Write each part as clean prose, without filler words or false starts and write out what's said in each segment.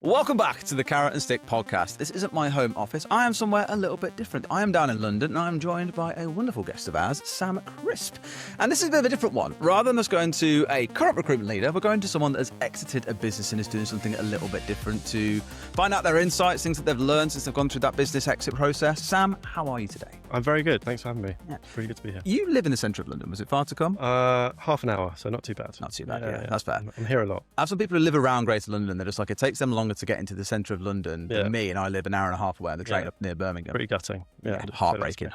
Welcome back to the Carrot and Stick podcast. This isn't my home office. I am somewhere a little bit different. I am down in London and I'm joined by a wonderful guest of ours, Sam Crisp. And this is a bit of a different one. Rather than us going to a current recruitment leader, we're going to someone that has exited a business and is doing something a little bit different to find out their insights, things that they've learned since they've gone through that business exit process. Sam, how are you today? I'm very good. Thanks for having me. Yeah. It's really good to be here. You live in the centre of London. Was it far to come? Half an hour, so not too bad. Not too bad, yeah. That's fair. I'm here a lot. I have some people who live around Greater London. They're just like, it takes them longer to get into the centre of London than me, and I live an hour and a half away on the train up near Birmingham. Pretty gutting. Yeah, heartbreaking.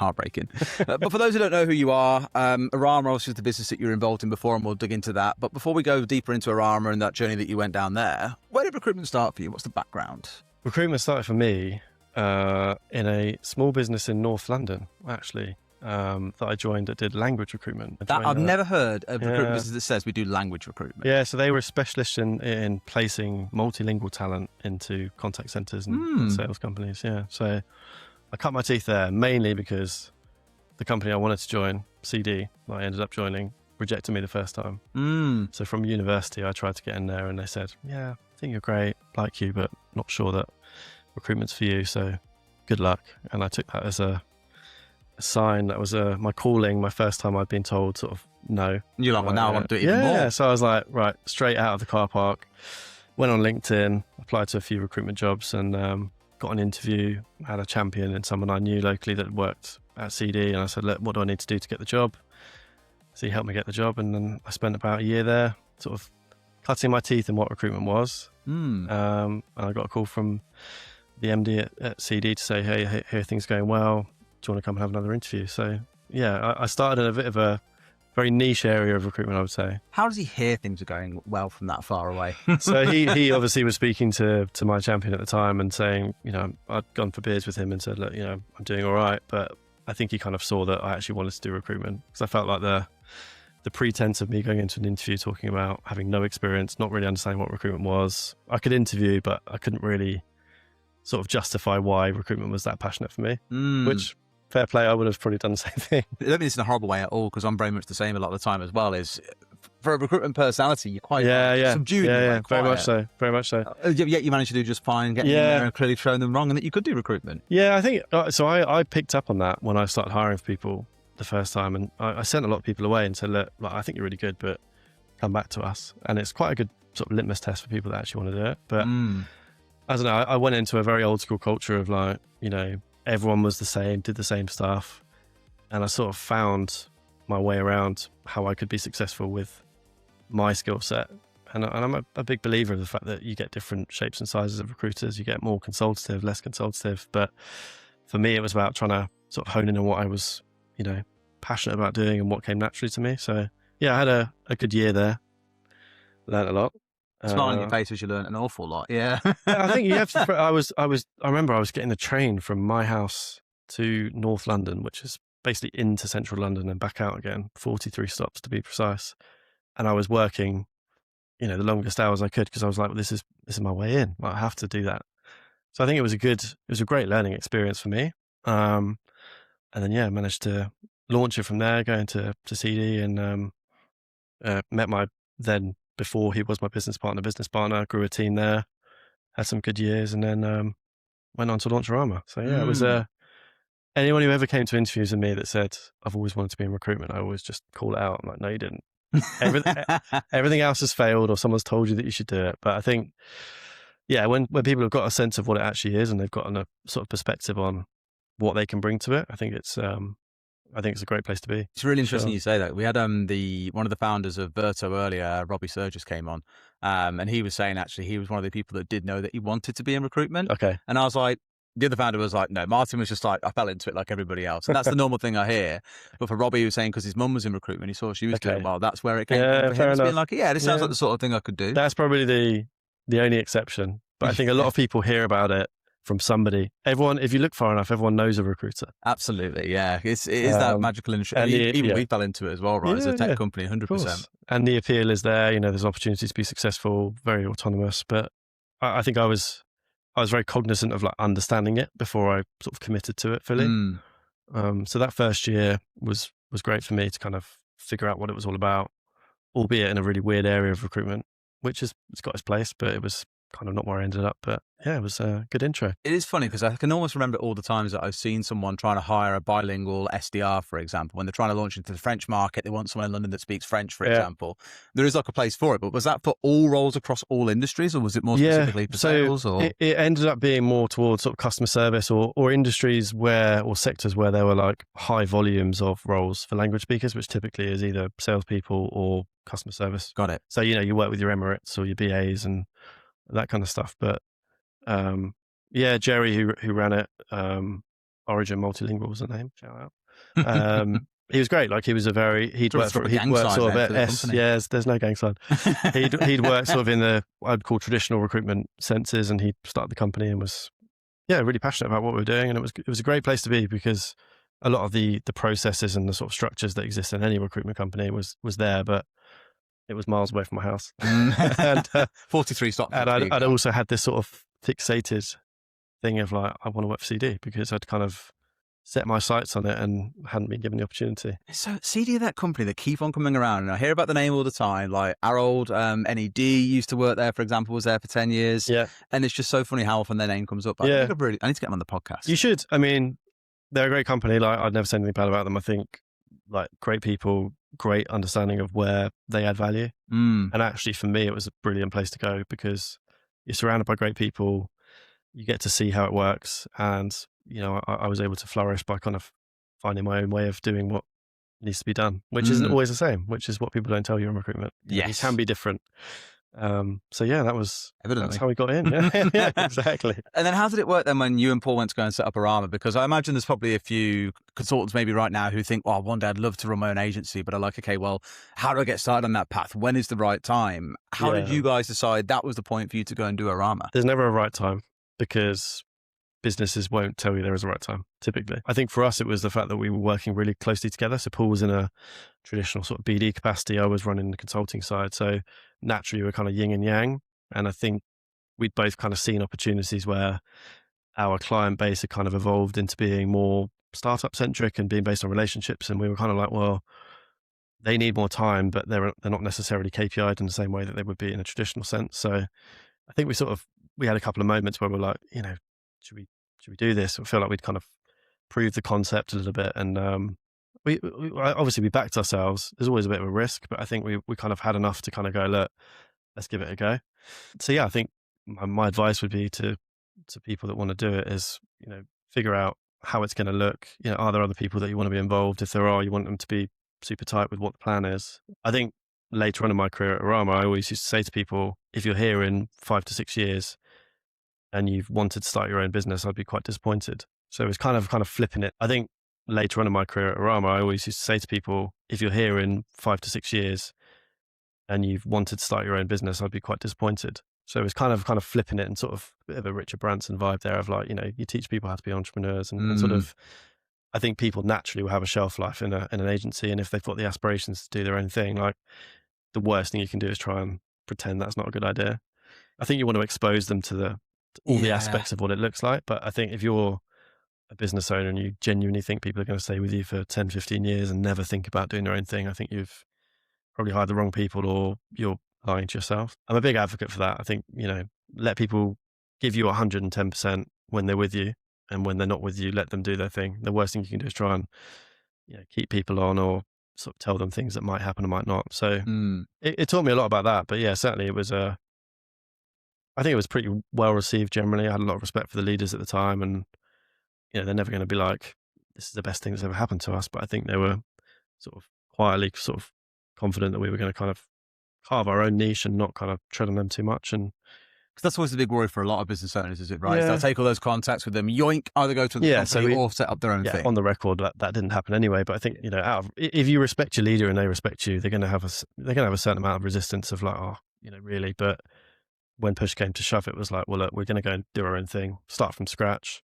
But for those who don't know who you are, Arama obviously is the business that you were involved in before, and we'll dig into that. But before we go deeper into Arama and that journey that you went down there, where did recruitment start for you? What's the background? Recruitment started for me in a small business in North London, actually, that I joined that did language recruitment. I've never heard of recruitment business that says we do language recruitment. Yeah, so they were specialists in placing multilingual talent into contact centres and sales companies. Yeah, so I cut my teeth there mainly because the company I wanted to join, CD, that I ended up joining, rejected me the first time. So from university, I tried to get in there and they said, yeah, I think you're great, like you, but not sure that recruitment's for you, so good luck. And I took that as a sign that was my calling, my first time I'd been told sort of no. You're like, well, now I want to do it even more. Yeah, so I was like, right, straight out of the car park, went on LinkedIn, applied to a few recruitment jobs and got an interview, had a champion and someone I knew locally that worked at CD, and I said, look, what do I need to do to get the job? So he helped me get the job, and then I spent about a year there sort of cutting my teeth in what recruitment was. And I got a call from the MD at CD to say, hey, here are things going well. Do you want to come and have another interview? So yeah, I started in a bit of a very niche area of recruitment, I would say. How does he hear things are going well from that far away? So he obviously was speaking to my champion at the time and saying, I'd gone for beers with him and said, look, I'm doing all right. But I think he kind of saw that I actually wanted to do recruitment, because I felt like the pretense of me going into an interview talking about having no experience, not really understanding what recruitment was. I could interview, but I couldn't really sort of justify why recruitment was that passionate for me, which, fair play, I would have probably done the same thing. I don't mean this in a horrible way at all, because I'm very much the same a lot of the time as well, is for a recruitment personality, you're quite subdued. Yeah, very much so. Yet you managed to do just fine, getting in there and clearly showing them wrong and that you could do recruitment. Yeah, I think, so I picked up on that when I started hiring for people the first time, and I sent a lot of people away and said, look, I think you're really good, but come back to us. And it's quite a good sort of litmus test for people that actually want to do it. But I don't know, I went into a very old school culture of like, everyone was the same, did the same stuff. And I sort of found my way around how I could be successful with my skill set. And I'm a big believer of the fact that you get different shapes and sizes of recruiters. You get more consultative, less consultative. But for me, it was about trying to sort of hone in on what I was, passionate about doing and what came naturally to me. So yeah, I had a good year there. Learned a lot. Smile on your face as you learn an awful lot. Yeah. I think you have to. I remember I was getting the train from my house to North London, which is basically into central London and back out again, 43 stops to be precise. And I was working, the longest hours I could, because I was like, well, this is my way in. Like, I have to do that. So I think it was a great learning experience for me. And then, managed to launch it from there, going to CD, and met my then, before he was my business partner, grew a team there, had some good years, and then went on to launch Arama. So yeah, it was anyone who ever came to interviews with me that said, I've always wanted to be in recruitment, I always just call it out. I'm like, no, you didn't. Everything else has failed, or someone's told you that you should do it. But I think, when people have got a sense of what it actually is and they've got a sort of perspective on what they can bring to it, I think it's a great place to be. It's really interesting you say that. We had one of the founders of Verto earlier, Robbie Surgis, came on, and he was saying actually he was one of the people that did know that he wanted to be in recruitment. Okay. And I was like, the other founder was like, no, Martin was just like, I fell into it like everybody else. And that's the normal thing I hear. But for Robbie, he was saying because his mum was in recruitment, he saw she was doing well. That's where it came from. For him to be like, this sounds like the sort of thing I could do. That's probably the only exception. But I think a lot of people hear about it from somebody. Everyone, if you look far enough, everyone knows a recruiter. Absolutely, yeah. It is that magical industry. And even we fell into it as well, right? As a tech company, 100%. And the appeal is there. There's opportunities to be successful, very autonomous. But I think I was very cognizant of like understanding it before I sort of committed to it fully. So that first year was great for me to kind of figure out what it was all about, albeit in a really weird area of recruitment, which it's got its place, but it was kind of not where I ended up. But yeah, it was a good intro. It is funny because I can almost remember all the times that I've seen someone trying to hire a bilingual SDR, for example, when they're trying to launch into the French market. They want someone in London that speaks French, for example. There is like a place for it, but was that for all roles across all industries, or was it more specifically for sales? Or it ended up being more towards sort of customer service or industries or sectors where there were like high volumes of roles for language speakers, which typically is either salespeople or customer service. Got it. So, you work with your Emirates or your BAs and that kind of stuff. But Jerry, who ran it, Origin Multilingual was the name. Shout out. He was great. Like, he was he'd worked sort of at there's no gang sign. he'd worked sort of in the, I'd call traditional recruitment senses, and he started the company and was, really passionate about what we were doing. And it was a great place to be because a lot of the processes and the sort of structures that exist in any recruitment company was there, but it was miles away from my house. And 43 stops. And I'd also had this sort of fixated thing of like, I want to work for CD because I'd kind of set my sights on it and hadn't been given the opportunity. So CD are that company that keep on coming around, and I hear about the name all the time. Like our old NED used to work there, for example, was there for 10 years. Yeah. And it's just so funny how often their name comes up. I need to get them on the podcast. You should. I mean, they're a great company. Like, I'd never say anything bad about them. I think like great people, great understanding of where they add value. And actually for me, it was a brilliant place to go because you're surrounded by great people. You get to see how it works. And, I was able to flourish by kind of finding my own way of doing what needs to be done, which isn't always the same, which is what people don't tell you in recruitment. Yes. It can be different. That was how we got in. Yeah, exactly. And then how did it work then when you and Paul went to go and set up Arama? Because I imagine there's probably a few consultants maybe right now who think, one day I'd love to run my own agency, but are like, okay, well, how do I get started on that path? When is the right time? How did you guys decide that was the point for you to go and do Arama? There's never a right time because businesses won't tell you there is a right time, typically. I think for us, it was the fact that we were working really closely together. So Paul was in a traditional sort of BD capacity. I was running the consulting side. So naturally, we were kind of yin and yang. And I think we'd both kind of seen opportunities where our client base had kind of evolved into being more startup centric and being based on relationships. And we were kind of like, well, they need more time, but they're not necessarily KPI'd in the same way that they would be in a traditional sense. So I think we had a couple of moments where we're like, should we do this? We feel like we'd kind of proved the concept a little bit. And we obviously we backed ourselves. There's always a bit of a risk, but I think we kind of had enough to kind of go, look, let's give it a go. So I think my advice would be to people that want to do it is, figure out how it's going to look. Are there other people that you want to be involved? If there are, you want them to be super tight with what the plan is. I think later on in my career at Arama, I always used to say to people, if you're here in 5 to 6 years and you've wanted to start your own business, I'd be quite disappointed. So it was kind of flipping it. I think later on in my career at Arama, I always used to say to people, if you're here in 5 to 6 years and you've wanted to start your own business, I'd be quite disappointed. So it was kind of flipping it and sort of a bit of a Richard Branson vibe there of like, you teach people how to be entrepreneurs and sort of, I think people naturally will have a shelf life in an agency. And if they've got the aspirations to do their own thing, like the worst thing you can do is try and pretend that's not a good idea. I think you want to expose them to all the aspects of what it looks like. But I think if you're a business owner and you genuinely think people are going to stay with you for 10, 15 years and never think about doing their own thing, I think you've probably hired the wrong people or you're lying to yourself. I'm a big advocate for that. I think, let people give you 110% when they're with you, and when they're not with you, let them do their thing. The worst thing you can do is try and keep people on or sort of tell them things that might happen or might not. So it taught me a lot about that. But certainly it was I think it was pretty well received generally. I had a lot of respect for the leaders at the time, and they're never going to be like, this is the best thing that's ever happened to us. But I think they were sort of quietly sort of confident that we were going to kind of carve our own niche and not kind of tread on them too much. And because that's always the big worry for a lot of business owners, is it right? Yeah. They'll take all those contacts with them, yoink, either go to the company or set up their own thing. On the record, that didn't happen anyway. But I think if you respect your leader and they respect you, they're going to have a certain amount of resistance of like, really. But when push came to shove, it was like, well, look, we're going to go and do our own thing, start from scratch.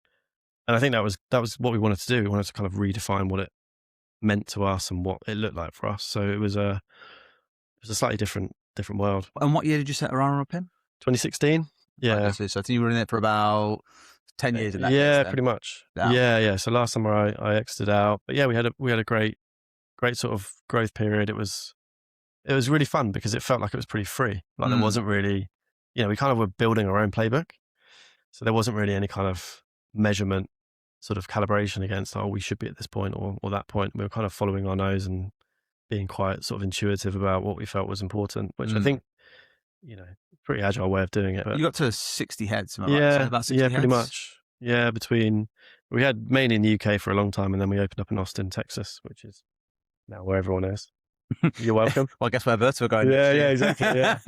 And I think that was what we wanted to do. We wanted to kind of redefine what it meant to us and what it looked like for us. So it was a slightly different world. And what year did you set Arama up in? 2016. Yeah. Right, so I think you were in it for about 10 years in that case, then. Pretty much. Wow. Yeah. So last summer I exited out, but we had a great sort of growth period. It was really fun because it felt like it was pretty free. Like there wasn't really, we kind of were building our own playbook. So there wasn't really any kind of measurement sort of calibration against, we should be at this point or that point. We were kind of following our nose and being quite sort of intuitive about what we felt was important, which I think, pretty agile way of doing it. But you got to 60 heads, am I right? So about 60 pretty heads? much. Yeah, we had mainly in the UK for a long time, and then we opened up in Austin, Texas, which is now where everyone is. You're welcome. Well, I guess where Berta are going. Yeah, exactly. Yeah.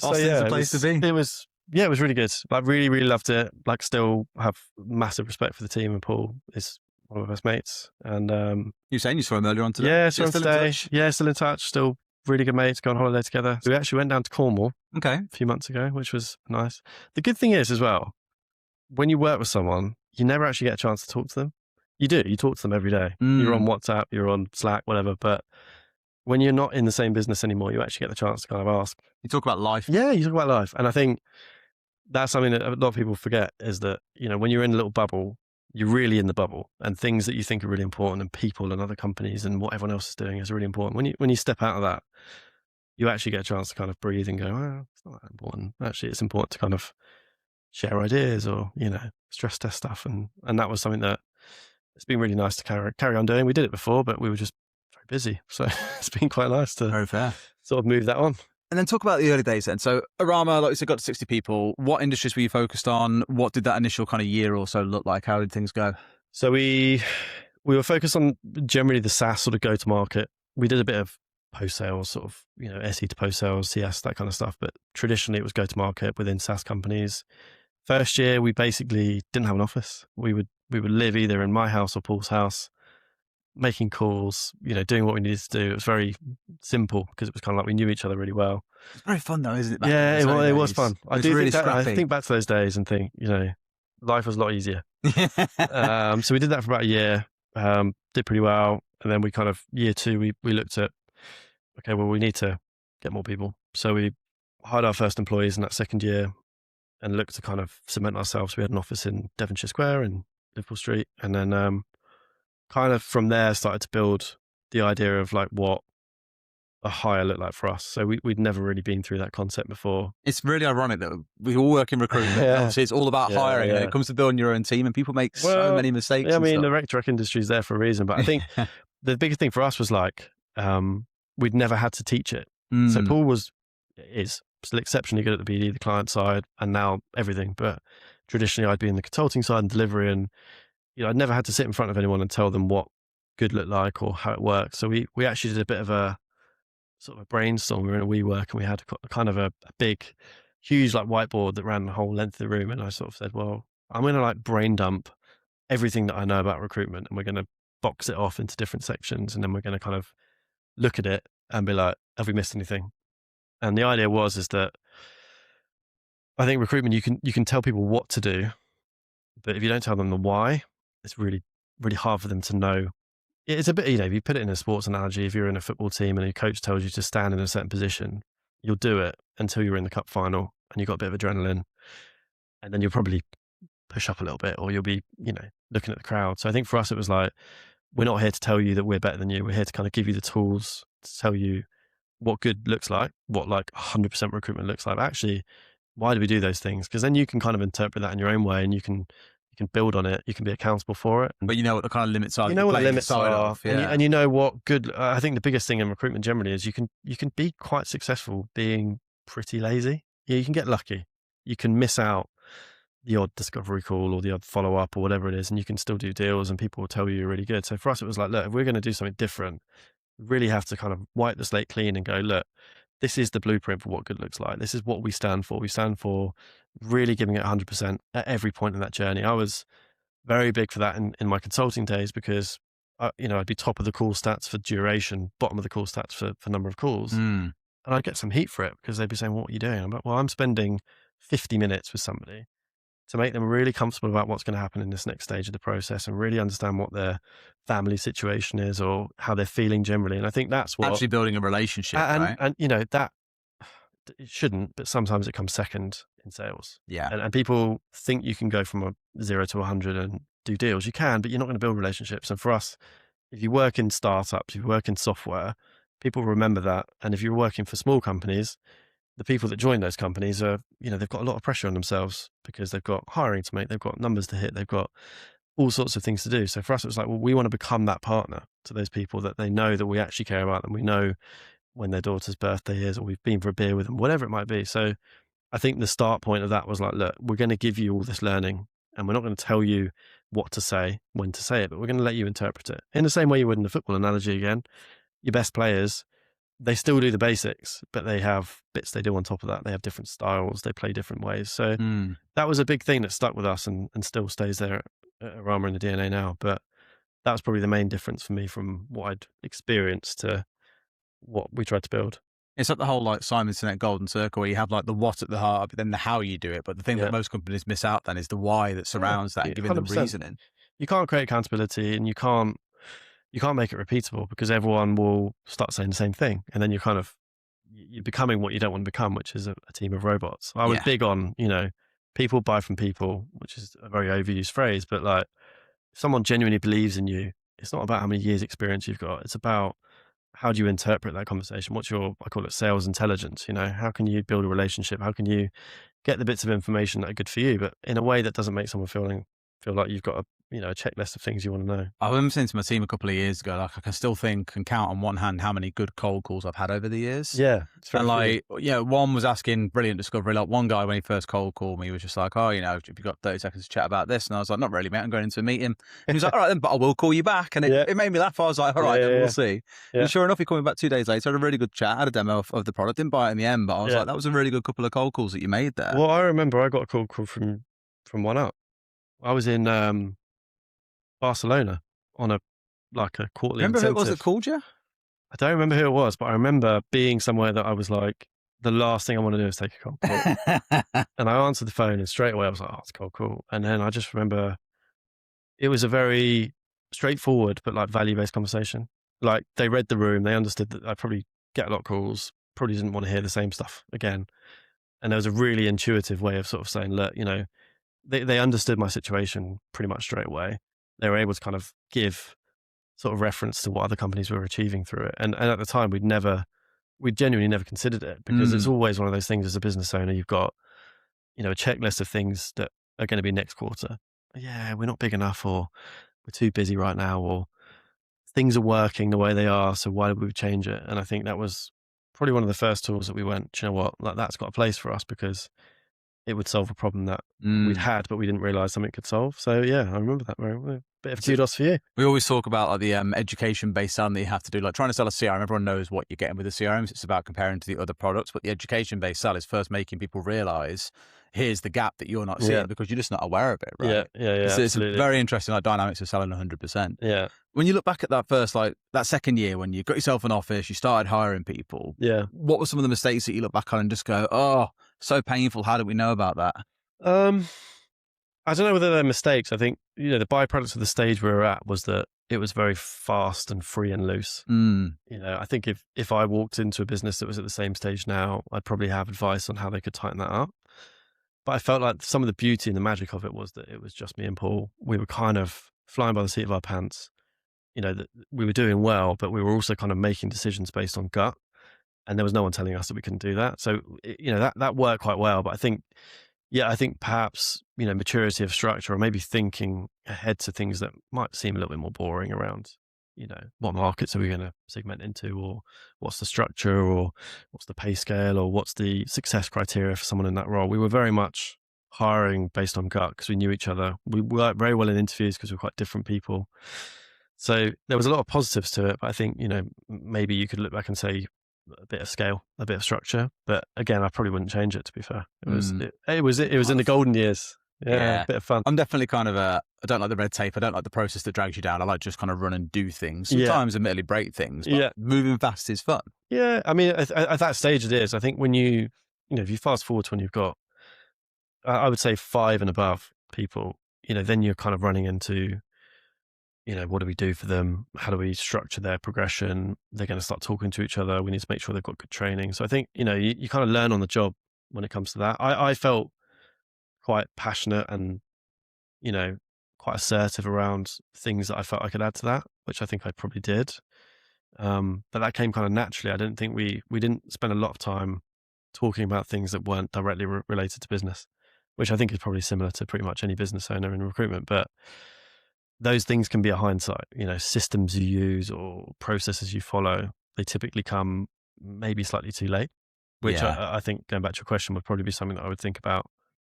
Austin's a place to be. It was really good. Like, really, really loved it. Like, still have massive respect for the team, and Paul is one of my best mates. And you were saying you saw him earlier on today? Yeah, saw him today. Yeah, still in touch. Still really good mates. Go on holiday together. So we actually went down to Cornwall. Okay. A few months ago, which was nice. The good thing is as well, when you work with someone, you never actually get a chance to talk to them. You do. You talk to them every day. You're on WhatsApp, you're on Slack, whatever. But when you're not in the same business anymore, you actually get the chance to kind of ask. You talk about life. Yeah, you talk about life. And I think that's something that a lot of people forget, is that, when you're in a little bubble, you're really in the bubble, and things that you think are really important, and people and other companies and what everyone else is doing is really important. When you step out of that, you actually get a chance to kind of breathe and go, it's not that important. Actually, it's important to kind of share ideas or, stress test stuff. And that was something that it's been really nice to carry on doing. We did it before, but we were just very busy. So it's been quite nice to Very fair. sort of move that on. And then talk about the early days then. So Arama, like you said, got to 60 people. What industries were you focused on? What did that initial kind of year or so look like? How did things go? So we were focused on generally the SaaS sort of go-to-market. We did a bit of post-sales, sort of, SE to post-sales, CS, that kind of stuff. But traditionally it was go-to-market within SaaS companies. First year, we basically didn't have an office. We would live either in my house or Paul's house, making calls, doing what we needed to do. It was very simple because it was kind of like we knew each other really well. It's very fun though, isn't it? Yeah, it was fun. I think back to those days and think, life was a lot easier. So we did that for about a year, did pretty well. And then we kind of, year 2, we looked at, okay, well, we need to get more people. So we hired our first employees in that second year and looked to kind of cement ourselves. We had an office in Devonshire Square in Liverpool Street. And then kind of from there started to build the idea of like what a hire looked like for us. So we'd never really been through that concept before. It's really ironic that we all work in recruitment. Obviously, it's all about hiring. And it comes to building your own team, and people make so many mistakes. Yeah, I mean, the rec industry is there for a reason. But I think the biggest thing for us was like, we'd never had to teach it. So Paul is still exceptionally good at the BD, the client side, and now everything. But traditionally, I'd be in the consulting side and delivery, and I'd never had to sit in front of anyone and tell them what good looked like or how it worked. So we actually did a bit of a sort of a brainstorm. We were in a WeWork, and we had kind of a big, huge like whiteboard that ran the whole length of the room. And I sort of said, well, I'm going to like brain dump everything that I know about recruitment, and we're going to box it off into different sections, and then we're going to kind of look at it and be like, have we missed anything? And the idea is that I think recruitment, you can tell people what to do, but if you don't tell them the why, it's really, really hard for them to know. It's a bit, if you put it in a sports analogy, if you're in a football team and your coach tells you to stand in a certain position, you'll do it until you're in the cup final and you've got a bit of adrenaline, and then you'll probably push up a little bit, or you'll be, looking at the crowd. So I think for us, it was like, we're not here to tell you that we're better than you. We're here to kind of give you the tools to tell you what good looks like, what like 100% recruitment looks like. But actually, why do we do those things? Because then you can kind of interpret that in your own way, and you can build on it. You can be accountable for it. But you know what the kind of limits are. You know what the limits are, yeah. and you know what good. I think the biggest thing in recruitment generally is you can be quite successful being pretty lazy. Yeah, you can get lucky. You can miss out the odd discovery call or the odd follow up or whatever it is, and you can still do deals, and people will tell you you're really good. So for us, it was like, look, if we're going to do something different, we really have to kind of wipe the slate clean and go, look, this is the blueprint for what good looks like. This is what we stand for. We stand for really giving it 100% at every point in that journey. I was very big for that in my consulting days, because I'd be top of the call stats for duration, bottom of the call stats for number of calls. And I'd get some heat for it because they'd be saying, what are you doing? I'm like, well, I'm spending 50 minutes with somebody to make them really comfortable about what's going to happen in this next stage of the process, and really understand what their family situation is or how they're feeling generally. And I think that's what actually building a relationship, right? And that it shouldn't, but sometimes it comes second in sales. Yeah. And people think you can go from a 0 to 100 and do deals. You can, but you're not going to build relationships. And for us, if you work in startups, if you work in software, people remember that. And if you're working for small companies, the people that join those companies are, they've got a lot of pressure on themselves because they've got hiring to make, they've got numbers to hit, they've got all sorts of things to do. So for us, it was like, well, we want to become that partner to those people that they know that we actually care about them. We know when their daughter's birthday is, or we've been for a beer with them, whatever it might be. So I think the start point of that was like, look, we're going to give you all this learning and we're not going to tell you what to say, when to say it, but we're going to let you interpret it in the same way you would in the football analogy again. Your best players, they still do the basics, but they have bits they do on top of that. They have different styles, they play different ways. So that was a big thing that stuck with us and still stays there at Arama in the DNA now. But that was probably the main difference for me from what I'd experienced to what we tried to build. It's like the whole like Simon Sinek golden circle where you have like the what at the heart, but then the how you do it. But the thing that most companies miss out then is the why that surrounds that and giving them reasoning. You can't create accountability and you can't make it repeatable because everyone will start saying the same thing. And then you're becoming what you don't want to become, which is a team of robots. I was big on, people buy from people, which is a very overused phrase, but like if someone genuinely believes in you, it's not about how many years experience you've got. It's about how do you interpret that conversation? What's your, I call it sales intelligence, how can you build a relationship? How can you get the bits of information that are good for you, but in a way that doesn't make someone feel like you've got a checklist of things you want to know. I remember saying to my team a couple of years ago, like I can still think and count on one hand how many good cold calls I've had over the years. Yeah. And like, one was asking brilliant discovery. Like one guy, when he first cold called me, he was just like, oh, have you got 30 seconds to chat about this? And I was like, not really, mate. I'm going into a meeting. He was like, all right then, but I will call you back. And it made me laugh. I was like, all right, then we'll see. Yeah. And sure enough, he called me back 2 days later, had a really good chat, had a demo of the product, didn't buy it in the end, but I was like, that was a really good couple of cold calls that you made there. Well, I remember I got a cold call from One Up. I was in Barcelona on a quarterly Remember incentive. who it was that called you? I don't remember who it was, but I remember being somewhere that I was like, the last thing I want to do is take a cold call. And I answered the phone and straight away I was like, oh, it's a cold call. And then I just remember it was a very straightforward, but like value-based conversation. Like they read the room, they understood that I probably get a lot of calls, probably didn't want to hear the same stuff again. And there was a really intuitive way of sort of saying, look, they understood my situation pretty much straight away. They were able to kind of give sort of reference to what other companies were achieving through it. And at the time, we'd genuinely never considered it because it's always one of those things as a business owner, you've got, a checklist of things that are going to be next quarter. Yeah, we're not big enough, or we're too busy right now, or things are working the way they are. So why would we change it? And I think that was probably one of the first tools that we went, do you know what, like that's got a place for us because it would solve a problem that we'd had, but we didn't realize something could solve. So yeah, I remember that very well. Bit of kudos for you. We always talk about like the education-based selling that you have to do, like trying to sell a CRM. Everyone knows what you're getting with the CRMs. It's about comparing to the other products, but the education-based sell is first making people realize here's the gap that you're not seeing because you're just not aware of it, right? Yeah. It's very interesting, like dynamics of selling 100%. Yeah. When you look back at that first, like that second year when you got yourself an office, you started hiring people. Yeah. What were some of the mistakes that you look back on and just go, oh, so painful. How did we know about that? I don't know whether they're mistakes. I think, the byproduct of the stage we were at was that it was very fast and free and loose. I think if I walked into a business that was at the same stage now, I'd probably have advice on how they could tighten that up. But I felt like some of the beauty and the magic of it was that it was just me and Paul. We were kind of flying by the seat of our pants. That we were doing well, but we were also kind of making decisions based on gut. And there was no one telling us that we couldn't do that. So, that worked quite well. But I think perhaps, maturity of structure or maybe thinking ahead to things that might seem a little bit more boring around, what markets are we going to segment into, or what's the structure, or what's the pay scale, or what's the success criteria for someone in that role. We were very much hiring based on gut because we knew each other. We worked very well in interviews because we're quite different people. So there was a lot of positives to it, but I think, maybe you could look back and say, a bit of scale, a bit of structure, but again, I probably wouldn't change it. To be fair, it was in the golden years. Yeah, a bit of fun. I'm definitely kind of I don't like the red tape. I don't like the process that drags you down. I like just kind of run and do things. Sometimes, admittedly, break things. But moving fast is fun. Yeah, I mean, at that stage, it is. I think when if you fast forward to when you've got, I would say 5 and above people, then you're kind of running into, what do we do for them? How do we structure their progression? They're going to start talking to each other. We need to make sure they've got good training. So I think, you kind of learn on the job when it comes to that. I felt quite passionate and, quite assertive around things that I felt I could add to that, which I think I probably did. But that came kind of naturally. I don't think we didn't spend a lot of time talking about things that weren't directly related to business, which I think is probably similar to pretty much any business owner in recruitment. But those things can be a hindsight, systems you use or processes you follow, they typically come maybe slightly too late, which Yeah. I think, going back to your question, would probably be something that I would think about.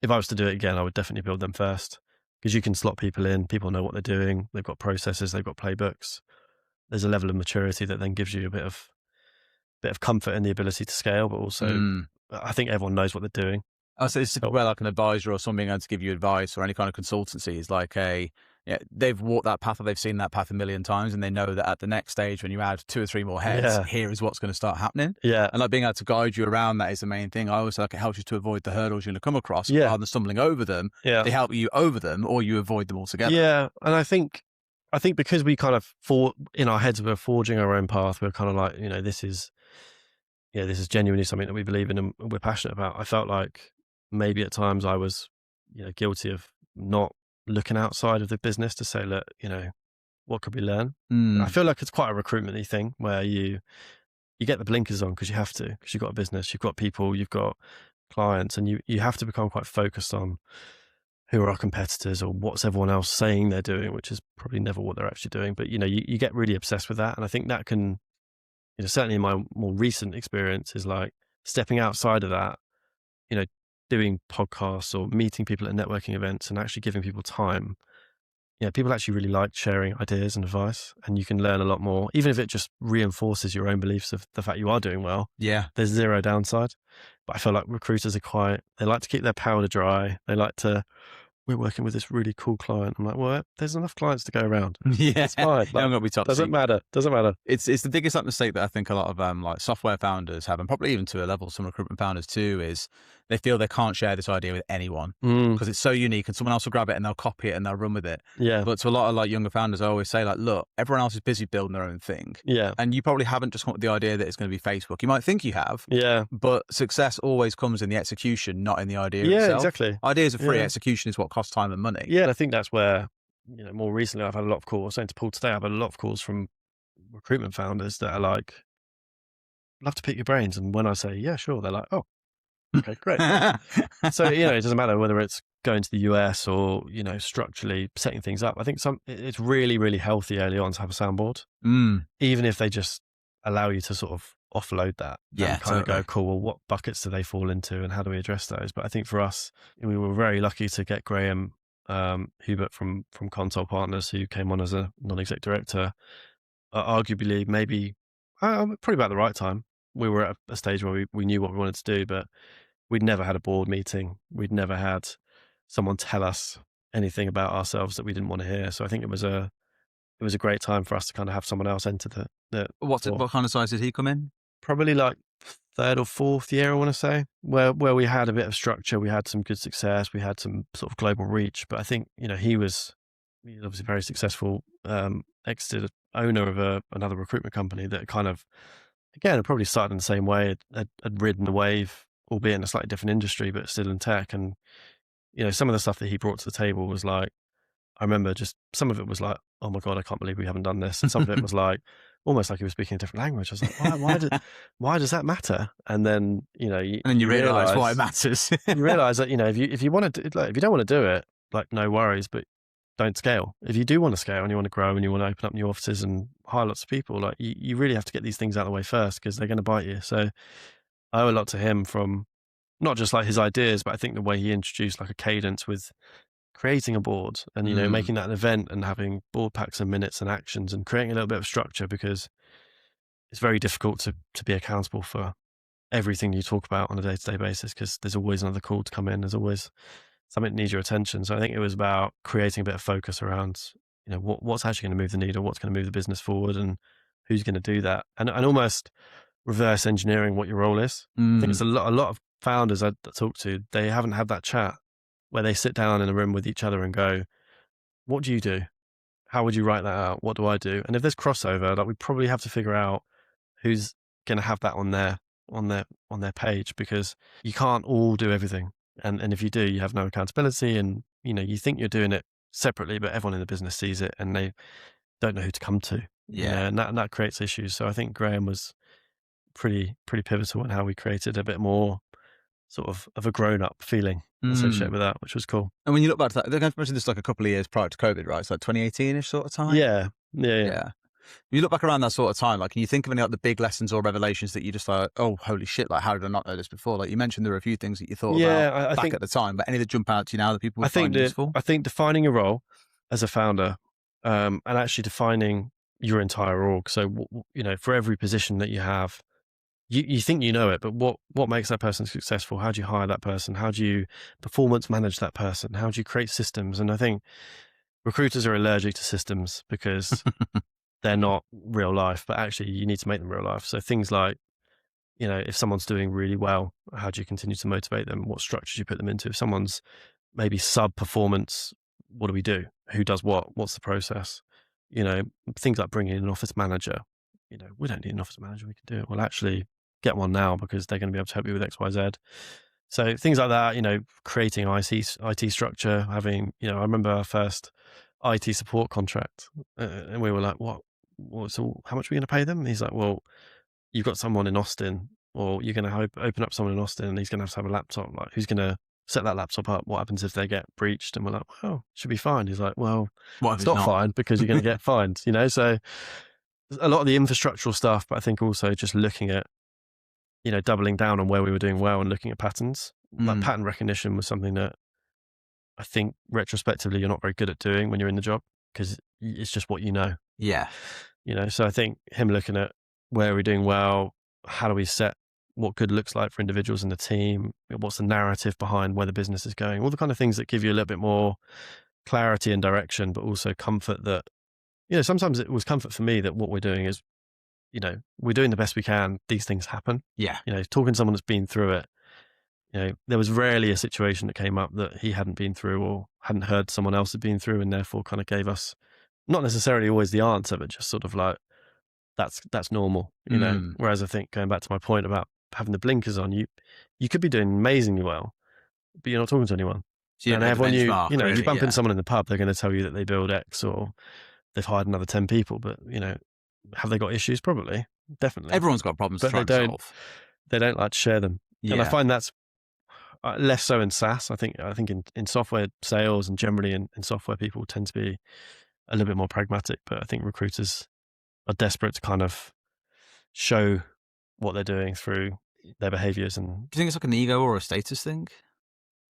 If I was to do it again, I would definitely build them first, because you can slot people in, people know what they're doing, they've got processes, they've got playbooks. There's a level of maturity that then gives you a bit of comfort in the ability to scale, but also I think everyone knows what they're doing. Oh, so it's where like an advisor or something going to give you advice, or any kind of consultancy is like they've walked that path, or they've seen that path a million times, and they know that at the next stage, when you add 2 or 3 more heads, here is what's going to start happening. Yeah. And like being able to guide you around that is the main thing. I always like it helps you to avoid the hurdles you're going to come across rather than stumbling over them. Yeah. They help you over them, or you avoid them altogether. Yeah. And I think because we kind of in our heads, we're forging our own path. We're kind of like, this is genuinely something that we believe in and we're passionate about. I felt like maybe at times I was, guilty of not looking outside of the business to say, look, what could we learn? I feel like it's quite a recruitment-y thing where you get the blinkers on because you have to, because you've got a business, you've got people, you've got clients, and you have to become quite focused on who are our competitors or what's everyone else saying they're doing, which is probably never what they're actually doing. But, you get really obsessed with that. And I think that can, certainly in my more recent experience, is like stepping outside of that, doing podcasts or meeting people at networking events and actually giving people time. People actually really like sharing ideas and advice, and you can learn a lot more, even if it just reinforces your own beliefs of the fact you are doing well. Yeah. There's zero downside. But I feel like recruiters are they like to keep their powder dry. They like to, we're working with this really cool client. I'm like, well, there's enough clients to go around. Yeah. It's fine. Like, Going to be top doesn't matter. It's the biggest mistake that I think a lot of like software founders have, and probably even to a level some recruitment founders too, is they feel they can't share this idea with anyone because it's so unique, and someone else will grab it and they'll copy it and they'll run with it. Yeah. But to a lot of like younger founders, I always say like, look, everyone else is busy building their own thing. Yeah. And you probably haven't just come up with the idea that it's going to be Facebook. You might think you have. Yeah. But success always comes in the execution, not in the idea Yeah, itself. exactly. Ideas are free. Execution is what costs time and money. Yeah. And I think that's where, more recently I've had a lot of calls. I was saying to Paul today, I've had a lot of calls from recruitment founders that are like, love to pick your brains. And when I say, yeah, sure, they're like, oh, okay, great. So, it doesn't matter whether it's going to the US or, structurally setting things up. I think it's really, really healthy early on to have a soundboard, even if they just allow you to sort of offload that. Yeah. And kind of go, cool, well, what buckets do they fall into and how do we address those? But I think for us, we were very lucky to get Graham Hubert from Console Partners, who came on as a non-exec director, arguably maybe probably about the right time. We were at a stage where we knew what we wanted to do, but we'd never had a board meeting. We'd never had someone tell us anything about ourselves that we didn't want to hear. So I think it was a great time for us to kind of have someone else enter the What kind of size did he come in? Probably like 3rd or 4th year, I want to say, where we had a bit of structure, we had some good success, we had some sort of global reach. But I think, he's obviously very successful, exited owner of another recruitment company that kind of, again, it probably started in the same way. It had ridden the wave, albeit in a slightly different industry, but still in tech. And, some of the stuff that he brought to the table was like, I remember just some of it was like, oh my God, I can't believe we haven't done this. And some of it was like, almost like he was speaking a different language. I was like, why does that matter? And then, you realize why it matters. You realize that, if you want to, if you don't want to do it, like, no worries, but don't scale. If you do want to scale and you want to grow and you want to open up new offices and hire lots of people, like you really have to get these things out of the way first, because they're going to bite you. So I owe a lot to him, from not just like his ideas, but I think the way he introduced like a cadence with creating a board and, making that an event and having board packs and minutes and actions and creating a little bit of structure, because it's very difficult to be accountable for everything you talk about on a day-to-day basis, because there's always another call to come in. There's always something that needs your attention. So I think it was about creating a bit of focus around, what's actually going to move the needle, what's going to move the business forward, and who's going to do that, and almost reverse engineering what your role is. I think it's a lot of founders I talk to, they haven't had that chat where they sit down in a room with each other and go, what do you do? How would you write that out? What do I do? And if there's crossover, like, we probably have to figure out who's going to have that on their page, because you can't all do everything. And if you do, you have no accountability, and, you think you're doing it separately, but everyone in the business sees it and they don't know who to come to. Yeah. And that creates issues. So I think Graham was pretty pivotal in how we created a bit more sort of a grown-up feeling associated with that, which was cool. And when you look back to that, I think I've mentioned this like a couple of years prior to COVID, right? It's like 2018-ish sort of time. Yeah. Yeah. You look back around that sort of time, like, can you think of any like the big lessons or revelations that you just like, oh, holy shit, like, how did I not know this before? Like you mentioned, there were a few things that you thought Yeah, about I back think at the time, but any that jump out to you now that people would find useful? I think defining a role as a founder, and actually defining your entire org. So, for every position that you have, you think you know it, but what makes that person successful? How do you hire that person? How do you performance manage that person? How do you create systems? And I think recruiters are allergic to systems because they're not real life, but actually you need to make them real life. So things like, if someone's doing really well, how do you continue to motivate them? What structures you put them into? If someone's maybe sub-performance, what do we do? Who does what? What's the process? Things like bringing in an office manager. We don't need an office manager. We can do it. Well, actually get one now because they're going to be able to help you with X, Y, Z. So things like that, creating IT structure, having, I remember our first IT support contract and we were like, what? So how much are we going to pay them? And he's like, well, you've got someone in Austin or you're going to open up someone in Austin and he's going to have a laptop. Like who's going to set that laptop up? What happens if they get breached? And we're like, well, should be fine. He's like, well, it's not fine because you're going to get fined, So a lot of the infrastructural stuff, but I think also just looking at, doubling down on where we were doing well and looking at patterns. Like pattern recognition was something that I think retrospectively you're not very good at doing when you're in the job because it's just what you know. Yeah. So I think him looking at where we're doing well, how do we set what good looks like for individuals in the team, what's the narrative behind where the business is going, all the kind of things that give you a little bit more clarity and direction, but also comfort that, sometimes it was comfort for me that what we're doing is, we're doing the best we can. These things happen. Yeah. Talking to someone that's been through it, there was rarely a situation that came up that he hadn't been through or hadn't heard someone else had been through and therefore kind of gave us not necessarily always the answer, but just sort of like, that's normal, Whereas I think going back to my point about having the blinkers on, you could be doing amazingly well, but you're not talking to anyone. So and everyone you bump yeah. into someone in the pub, they're going to tell you that they build X or they've hired another 10 people, but have they got issues? Probably, definitely. Everyone's got problems but to try and solve. They don't like to share them. Yeah. And I find that's less so in SaaS. I think in software sales and generally in software, people tend to be a little bit more pragmatic, but I think recruiters are desperate to kind of show what they're doing through their behaviors. And do you think it's like an ego or a status thing?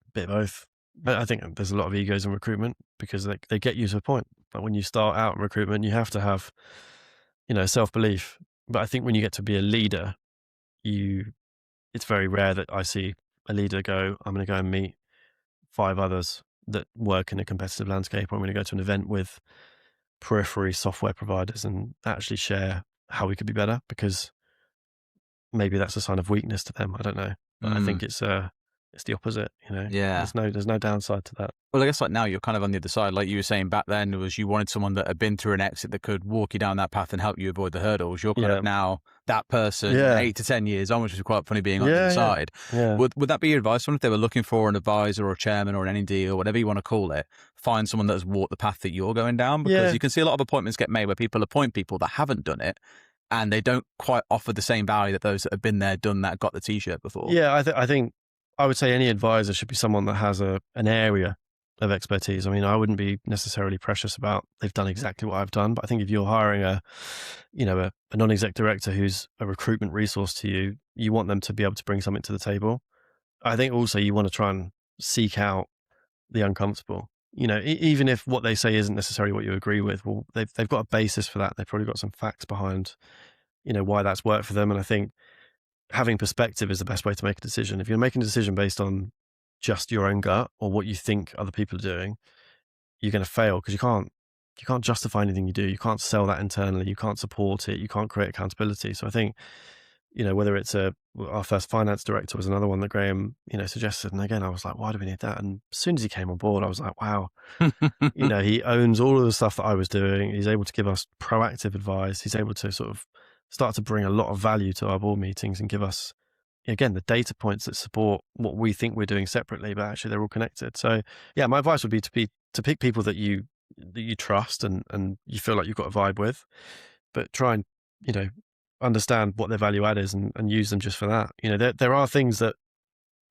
A bit of both. I think there's a lot of egos in recruitment because they get you to a point. But when you start out in recruitment, you have to have, self-belief. But I think when you get to be a leader, it's very rare that I see a leader go, I'm going to go and meet 5 others that work in a competitive landscape, or I'm going to go to an event with periphery software providers and actually share how we could be better, because maybe that's a sign of weakness to them. I don't know. But I think it's the opposite, Yeah. There's no downside to that. Well, I guess like now you're kind of on the other side. Like you were saying back then, was you wanted someone that had been through an exit that could walk you down that path and help you avoid the hurdles. You're kind of now that person 8 to 10 years on, which is quite funny being on the other side. Yeah. Would that be your advice? If they were looking for an advisor or a chairman or an NED or whatever you want to call it, find someone that has walked the path that you're going down, because you can see a lot of appointments get made where people appoint people that haven't done it, and they don't quite offer the same value that those that have been there, done that, got the t-shirt before. Yeah, I think I would say any advisor should be someone that has an area of expertise. I mean, I wouldn't be necessarily precious about they've done exactly what I've done, but I think if you're hiring a non-exec director who's a recruitment resource to you, you want them to be able to bring something to the table. I think also you want to try and seek out the uncomfortable. Even if what they say isn't necessarily what you agree with, well, they've got a basis for that. They've probably got some facts behind, why that's worked for them. And I think having perspective is the best way to make a decision. If you're making a decision based on just your own gut or what you think other people are doing, you're going to fail, because you can't justify anything you do. You can't sell that internally. You can't support it. You can't create accountability. So I think, whether it's our first finance director was another one that Graham, suggested. And again, I was like, why do we need that? And as soon as he came on board, I was like, wow, he owns all of the stuff that I was doing. He's able to give us proactive advice. He's able to sort of start to bring a lot of value to our board meetings and give us, again, the data points that support what we think we're doing separately, but actually they're all connected. So yeah, my advice would be to pick people that you trust and you feel like you've got a vibe with, but try and, understand what their value add is and use them just for that. There are things that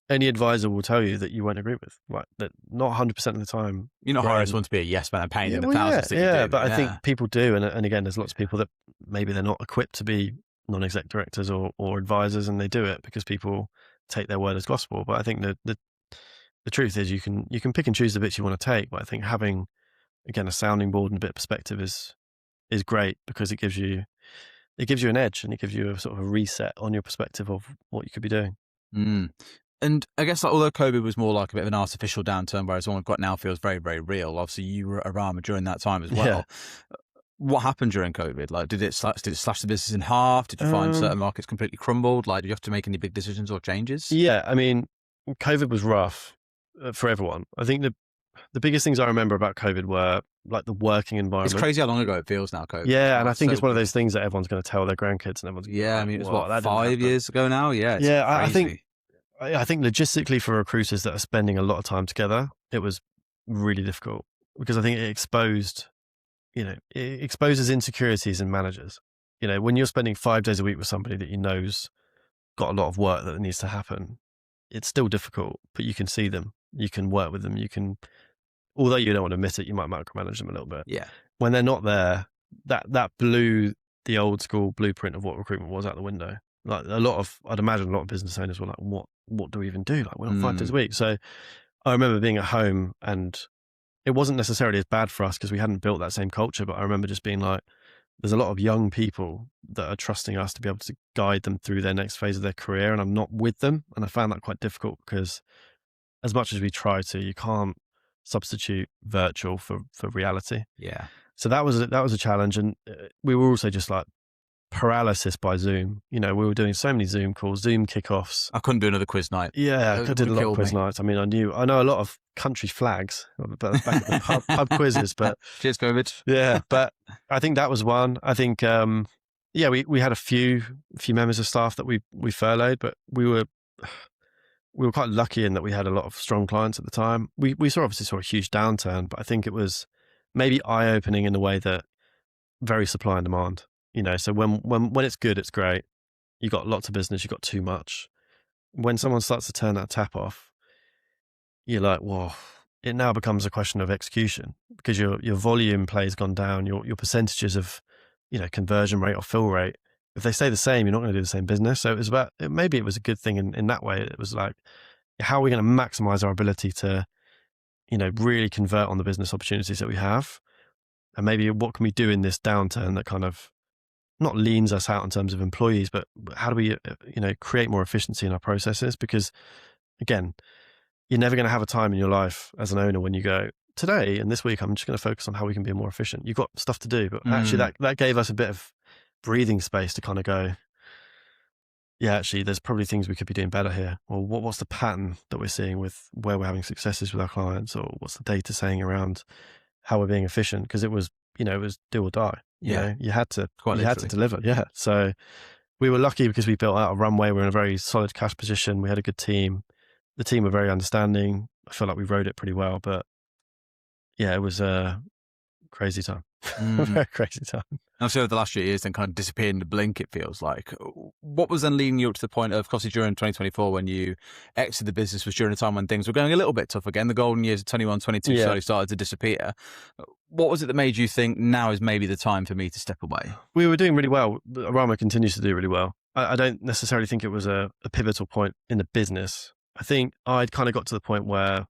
any advisor will tell you that you won't agree with. Like that, not 100% of the time. You're not hiring Graham, someone to be a yes man and paying yeah, them the well, thousands that you do. but I think Yeah. people do, and again, there's lots of people that maybe they're not equipped to be non-exec directors or advisors, and they do it because people take their word as gospel. But I think the truth is you can pick and choose the bits you want to take. But I think having, again, a sounding board and a bit of perspective is great, because it gives you an edge, and it gives you a sort of a reset on your perspective of what you could be doing. Mm. And I guess, like, although COVID was more like a bit of an artificial downturn, whereas the one we've got now feels very, very real. Obviously, you were at Arama during that time as well. Yeah. What happened during COVID? Like, did it slash the business in half? Did you find certain markets completely crumbled? Like, did you have to make any big decisions or changes? Yeah, I mean, COVID was rough for everyone. I think the biggest things I remember about COVID were like the working environment. It's crazy how long ago it feels now, COVID. Yeah, and I think it's one of those things that everyone's going to tell their grandkids, and everyone's Yeah, like, I mean, it was "Whoa, that didn't 5 happen." years ago now? Yeah, it's Yeah, crazy. I think logistically for recruiters that are spending a lot of time together, it was really difficult, because I think it exposes insecurities in managers. You know, when you're spending 5 days a week with somebody that you know's got a lot of work that needs to happen, it's still difficult, but you can see them, you can work with them, although you don't want to admit it, you might micromanage them a little bit. Yeah. When they're not there, that blew the old school blueprint of what recruitment was out the window. Like I'd imagine a lot of business owners were like, what do we even do? Like, we're on 5 days a week. So I remember being at home, and it wasn't necessarily as bad for us because we hadn't built that same culture, but I remember just being like, there's a lot of young people that are trusting us to be able to guide them through their next phase of their career, and I'm not with them. And I found that quite difficult, because as much as we try to, you can't substitute virtual for reality. Yeah. So that was a challenge. And we were also just like paralysis by Zoom. You know, we were doing so many Zoom calls, Zoom kickoffs. I couldn't do another quiz night. Yeah, I did a lot of quiz nights. I mean, I know a lot of country flags, back at the pub quizzes, but cheers, COVID. Yeah, but I think that was one. I think, we had a few members of staff that we furloughed, but we were quite lucky in that we had a lot of strong clients at the time. We obviously saw a huge downturn, but I think it was maybe eye-opening in the way that very supply and demand. You know, so when it's good, it's great. You got lots of business, you got too much. When someone starts to turn that tap off, you're like, whoa, it now becomes a question of execution, because your volume play has gone down, your percentages of, conversion rate or fill rate, if they stay the same, you're not going to do the same business. So it was maybe it was a good thing in that way. It was like, how are we going to maximize our ability to, really convert on the business opportunities that we have? And maybe what can we do in this downturn that kind of not leans us out in terms of employees, but how do we, create more efficiency in our processes? Because again, you're never going to have a time in your life as an owner when you go, today and this week, I'm just going to focus on how we can be more efficient. You've got stuff to do, but actually that gave us a bit of breathing space to kind of go, yeah, actually, there's probably things we could be doing better here. Or what's the pattern that we're seeing with where we're having successes with our clients, or what's the data saying around how we're being efficient? Because it was do or die. You had to deliver. Yeah. So we were lucky because we built out a runway. We're in a very solid cash position. We had a good team. The team were very understanding. I feel like we rode it pretty well, but yeah, it was a crazy time. Very crazy time. Obviously, over the last few years, then kind of disappeared in the blink, it feels like. What was then leading you up to the point of, obviously, during 2024, when you exited the business, was during a time when things were going a little bit tough again. The golden years of 21, 22 slowly started to disappear. What was it that made you think now is maybe the time for me to step away? We were doing really well. Arama continues to do really well. I don't necessarily think it was a pivotal point in the business. I think I'd kind of got to the point where,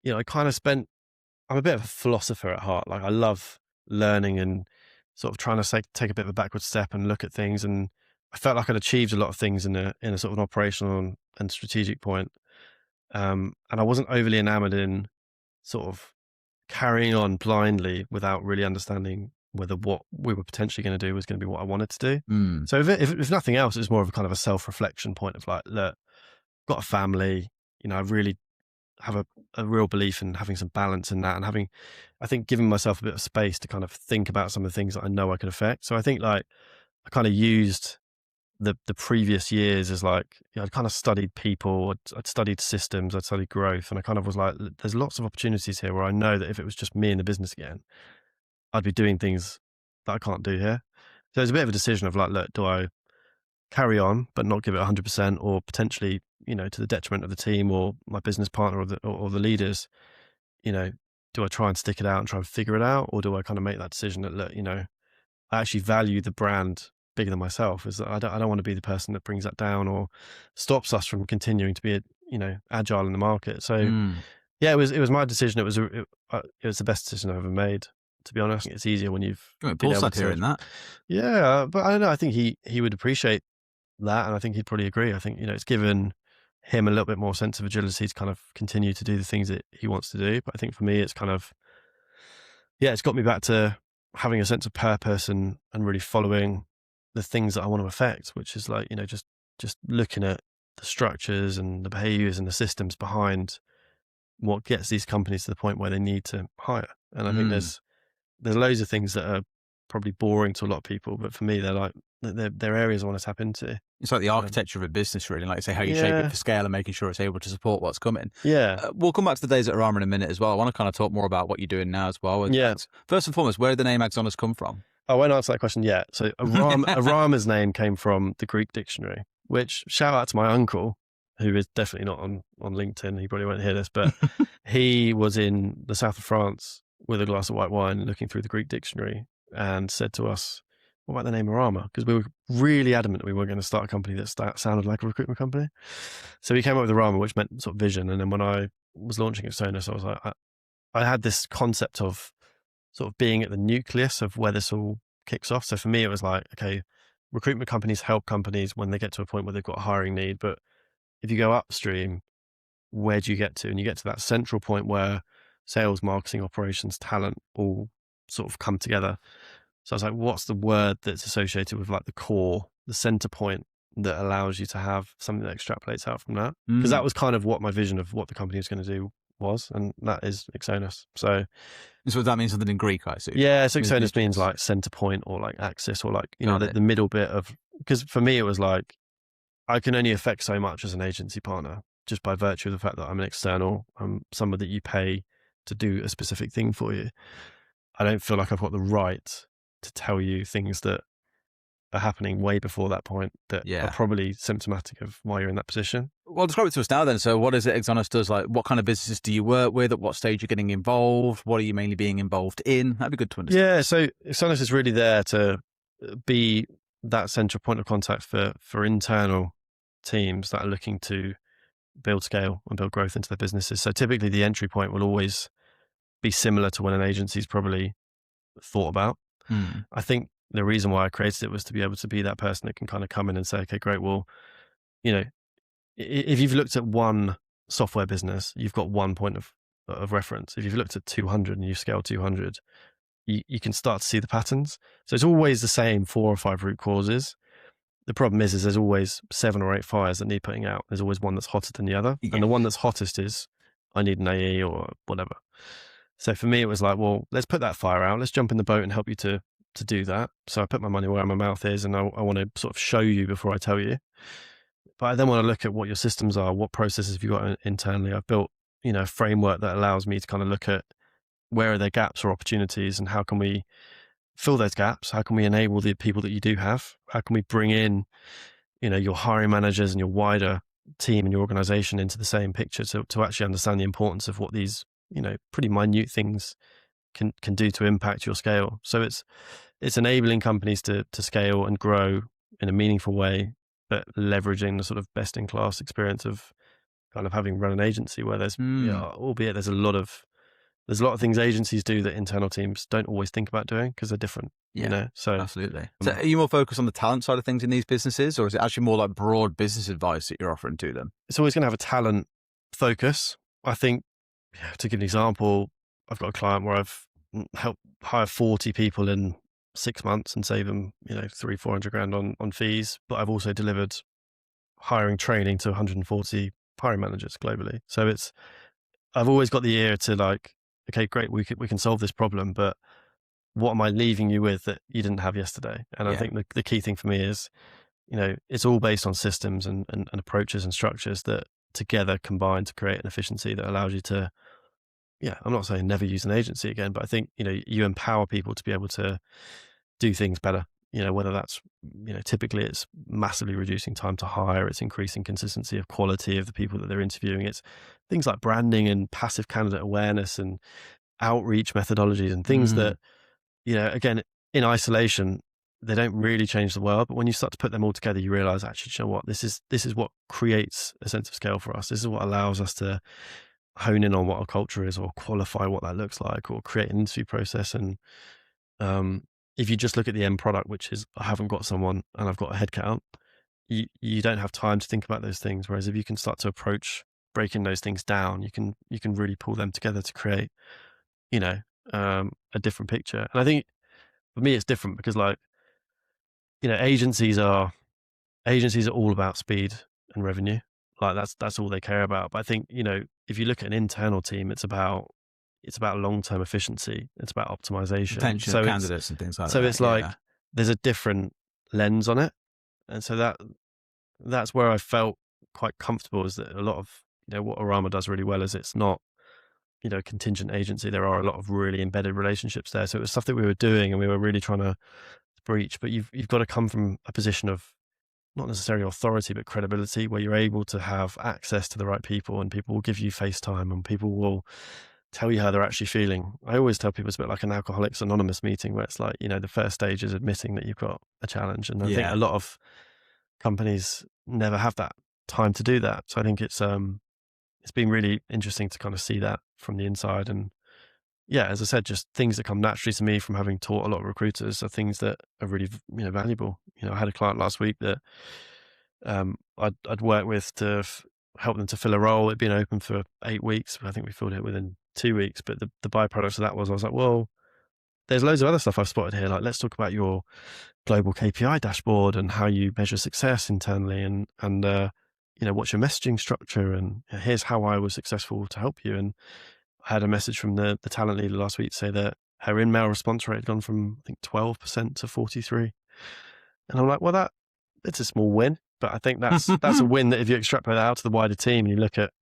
I kind of I'm a bit of a philosopher at heart. Like, I love learning and sort of trying to take a bit of a backward step and look at things. And I felt like I'd achieved a lot of things in a sort of an operational and strategic point. And I wasn't overly enamored in sort of carrying on blindly without really understanding whether what we were potentially going to do was going to be what I wanted to do. So if nothing else, it was more of a kind of a self-reflection point of like, look, I've got a family, I really have a real belief in having some balance in that, and I think giving myself a bit of space to kind of think about some of the things that I know I could affect. So I think like I kind of used the previous years as like, I'd kind of studied people, I'd studied systems, I'd studied growth, and I kind of was like, there's lots of opportunities here where I know that if it was just me in the business again, I'd be doing things that I can't do here. So it's a bit of a decision of like, look, do I carry on but not give it 100%, or potentially to the detriment of the team or my business partner or the leaders, do I try and stick it out and try and figure it out? Or do I kind of make that decision that, look, I actually value the brand bigger than myself, is that I don't want to be the person that brings that down or stops us from continuing to be, agile in the market. So yeah, it was my decision. It was the best decision I ever made, to be honest. It's easier when you've been able to hearing that. Yeah, but I don't know. I think he would appreciate that, and I think he'd probably agree. I think it's given him a little bit more sense of agility to kind of continue to do the things that he wants to do. But I think for me, it's kind of it's got me back to having a sense of purpose and really following the things that I want to affect, which is like just looking at the structures and the behaviors and the systems behind what gets these companies to the point where they need to hire. And I think there's loads of things that are probably boring to a lot of people, but for me, they're areas I want to tap into. It's like the architecture of a business, really, like say how you shape it for scale and making sure it's able to support what's coming. Yeah. We'll come back to the days at Arama in a minute as well. I want to kind of talk more about what you're doing now as well. Yeah. First and foremost, where did the name Axonas come from? I won't answer that question yet. So Arama's name came from the Greek dictionary, which, shout out to my uncle, who is definitely not on LinkedIn. He probably won't hear this, but he was in the south of France with a glass of white wine looking through the Greek dictionary and said to us, what about the name Arama? Because we were really adamant we were going to start a company that sounded like a recruitment company. So we came up with Arama, which meant sort of vision. And then when I was launching Axonas, I was like, I had this concept of sort of being at the nucleus of where this all kicks off. So for me, it was like, okay, recruitment companies help companies when they get to a point where they've got a hiring need. But if you go upstream, where do you get to? And you get to that central point where sales, marketing, operations, talent all sort of come together. So I was like, what's the word that's associated with like the core, the center point that allows you to have something that extrapolates out from that? Because that was kind of what my vision of what the company was going to do was, and that is Axonas. So that means something in Greek, I assume? Yeah, so Axonas means like center point or like axis or like, the middle bit of, because for me it was like, I can only affect so much as an agency partner just by virtue of the fact that I'm an external, I'm somebody that you pay to do a specific thing for you. I don't feel like I've got the right to tell you things that are happening way before that point that are probably symptomatic of why you're in that position. Well, describe it to us now then. So what is it Axonas does? Like, what kind of businesses do you work with? At what stage you're getting involved? What are you mainly being involved in? That'd be good to understand. Yeah, so Axonas is really there to be that central point of contact for internal teams that are looking to build scale and build growth into their businesses. So typically the entry point will always be similar to when an agency's probably thought about. I think the reason why I created it was to be able to be that person that can kind of come in and say, okay, great. Well, if you've looked at one software business, you've got one point of reference. If you've looked at 200 and you've scaled 200, you can start to see the patterns. So it's always the same 4 or 5 root causes. The problem is there's always 7 or 8 fires that need putting out. There's always one that's hotter than the other. Yeah. And the one that's hottest is, I need an AE or whatever. So for me, it was like, well, let's put that fire out. Let's jump in the boat and help you to do that. So I put my money where my mouth is, and I want to sort of show you before I tell you. But I then want to look at what your systems are, what processes have you got internally. I've built, a framework that allows me to kind of look at where are there gaps or opportunities, and how can we fill those gaps? How can we enable the people that you do have? How can we bring in, your hiring managers and your wider team and your organization into the same picture to actually understand the importance of what these, pretty minute things can do to impact your scale. So it's enabling companies to scale and grow in a meaningful way, but leveraging the sort of best in class experience of kind of having run an agency where there's, albeit there's a lot of things agencies do that internal teams don't always think about doing because they're different. So absolutely. So are you more focused on the talent side of things in these businesses, or is it actually more like broad business advice that you're offering to them? It's always going to have a talent focus. I think, to give an example, I've got a client where I've helped hire 40 people in 6 months and save them, 300-400 grand on fees. But I've also delivered hiring training to 140 hiring managers globally. So I've always got the ear to like, okay, great, we can solve this problem, but what am I leaving you with that you didn't have yesterday? And I think the key thing for me is, it's all based on systems and approaches and structures that together combine to create an efficiency that allows you to, I'm not saying never use an agency again, but I think, you empower people to be able to do things better whether that's, typically it's massively reducing time to hire, it's increasing consistency of quality of the people that they're interviewing. It's things like branding and passive candidate awareness and outreach methodologies and things that, again, in isolation, they don't really change the world. But when you start to put them all together, you realize, actually, you know what, this is what creates a sense of scale for us. This is what allows us to hone in on what our culture is, or qualify what that looks like, or create an interview process. And if you just look at the end product, which is, I haven't got someone and I've got a headcount, you don't have time to think about those things. Whereas if you can start to approach breaking those things down, you can really pull them together to create, a different picture. And I think for me, it's different because, like, agencies are all about speed and revenue. Like that's all they care about. But I think, if you look at an internal team, it's about long-term efficiency. It's about optimization. Retention of candidates and things like that. So it's like there's a different lens on it. And so that's where I felt quite comfortable, is that a lot of, what Arama does really well is it's not, a contingent agency. There are a lot of really embedded relationships there. So it was stuff that we were doing and we were really trying to breach, but you've got to come from a position of not necessarily authority, but credibility, where you're able to have access to the right people, and people will give you FaceTime and people will tell you how they're actually feeling. I always tell people it's a bit like an Alcoholics Anonymous meeting, where it's like, the first stage is admitting that you've got a challenge. And I think a lot of companies never have that time to do that. So I think it's been really interesting to kind of see that from the inside. And yeah, as I said, just things that come naturally to me from having taught a lot of recruiters are things that are really, valuable. I had a client last week that I'd worked with to help them to fill a role. It'd been open for 8 weeks. I think we filled it within 2 weeks. But the byproduct of that was, I was like, well, there's loads of other stuff I've spotted here. Like, let's talk about your global KPI dashboard and how you measure success internally, and what's your messaging structure, and here's how I was successful to help you. And I had a message from the talent leader last week to say that her in-mail response rate had gone from, I think, 12% to 43%. And I'm like, well, it's a small win, but I think that's a win that if you extrapolate that out to the wider team and you look at,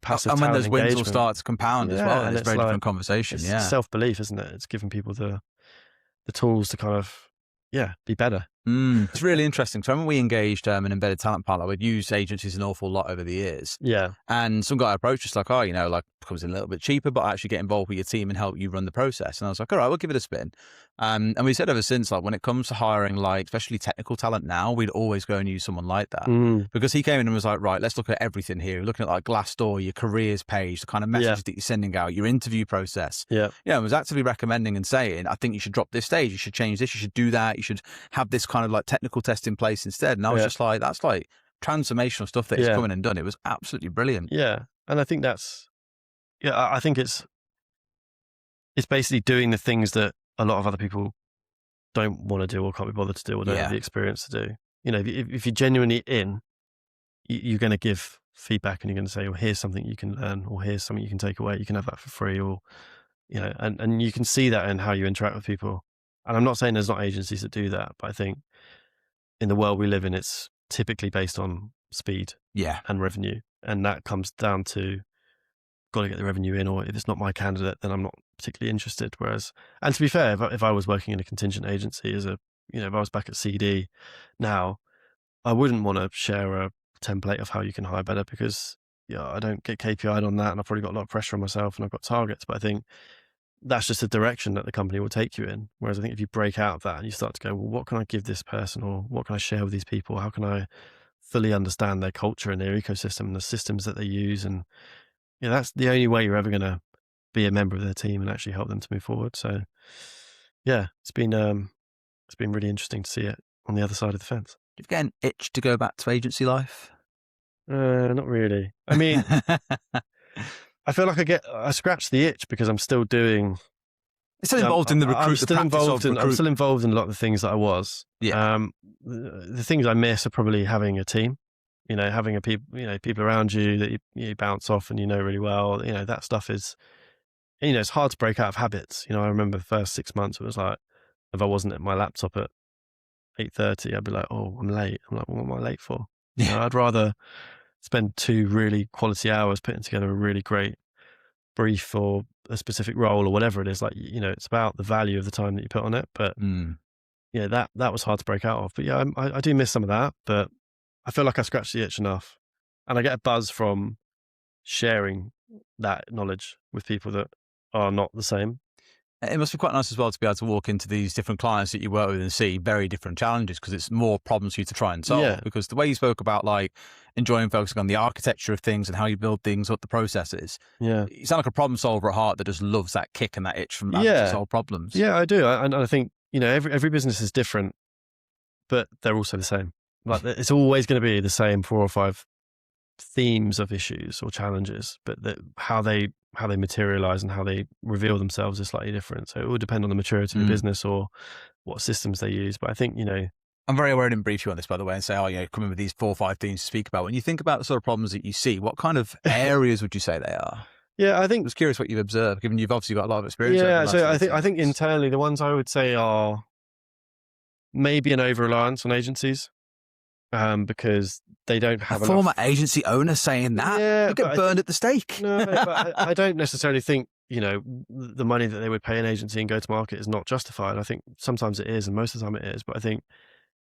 passive and when those wins will engagement, start to compound as well, and it's a very different conversation. It's self-belief, isn't it? It's giving people the tools to kind of, be better. It's really interesting. So when we engaged an embedded talent partner, we'd used agencies an awful lot over the years. Yeah. And some guy approached us like, comes in a little bit cheaper, but I actually get involved with your team and help you run the process. And I was like, all right, we'll give it a spin. And we said ever since, like, when it comes to hiring, like, especially technical talent now, we'd always go and use someone like that. Because he came in and was like, right, let's look at everything here. We're looking at like Glassdoor, your careers page, the kind of messages that you're sending out, your interview process. Yeah. I was actively recommending and saying, I think you should drop this stage, you should change this, you should do that, you should have this kind of like technical test in place instead. And I was just like, that's like transformational stuff that he's come in and done. It was absolutely brilliant. Yeah. And I think I think it's basically doing the things that a lot of other people don't want to do or can't be bothered to do or don't have the experience to do. If you're genuinely in, you're going to give feedback and you're going to say, well, here's something you can learn, or here's something you can take away. You can have that for free, or, and you can see that in how you interact with people. And I'm not saying there's not agencies that do that, but I think in the world we live in, it's typically based on speed and revenue. And that comes down to, got to get the revenue in, or if it's not my candidate, then I'm not particularly interested. Whereas, and to be fair, if I was working in a contingent agency if I was back at CD now, I wouldn't want to share a template of how you can hire better, because I don't get KPI'd on that, and I've probably got a lot of pressure on myself and I've got targets. But I think that's just a direction that the company will take you in. Whereas I think if you break out of that and you start to go, well, what can I give this person, or what can I share with these people? How can I fully understand their culture and their ecosystem and the systems that they use? And that's the only way you're ever going to be a member of their team and actually help them to move forward. So it's been really interesting to see it on the other side of the fence. Do you get an itch to go back to agency life? Not really. I mean, I feel like I scratch the itch because I'm still doing. It's still involved in the recruitment. I'm still involved in a lot of the things that I was. Yeah. The things I miss are probably having a team. Having people around you that you bounce off and really well. That stuff is. It's hard to break out of habits. I remember the first 6 months, it was like, if I wasn't at my laptop at 8:30, I'd be like, oh, I'm late. I'm like, what am I late for? I'd rather spend 2 really quality hours putting together a really great brief for a specific role or whatever it is. Like, it's about the value of the time that you put on it. But that was hard to break out of. But yeah, I do miss some of that, but I feel like I scratched the itch enough, and I get a buzz from sharing that knowledge with people that are not the same. It must be quite nice as well to be able to walk into these different clients that you work with and see very different challenges, because it's more problems for you to try and solve. Yeah. Because the way you spoke about like enjoying focusing on the architecture of things and how you build things, what the process is, Yeah. you sound like a problem solver at heart that just loves that kick and that itch from having to Yeah. solve problems. Yeah, I do. And I think, every business is different, but they're also the same. Like it's always going to be the same 4 or 5 themes of issues or challenges, but how they materialize and how they reveal themselves is slightly different. So it will depend on the maturity of the business or what systems they use. But I think, I'm very aware I didn't brief you on this, by the way, and say, come in with these 4 or 5 things to speak about. When you think about the sort of problems that you see, what kind of areas would you say they are? Yeah, I I think, was curious what you've observed, given you've obviously got a lot of experience. yeah. Over the So last I think 18 months. internally, the ones I would say are maybe an over reliance on agencies, because they don't have A enough. former agency owner saying that, Yeah, you'll get burned at the stake. No, but I don't necessarily think, the money that they would pay an agency and go to market is not justified. I think sometimes it is, and most of the time it is. But I think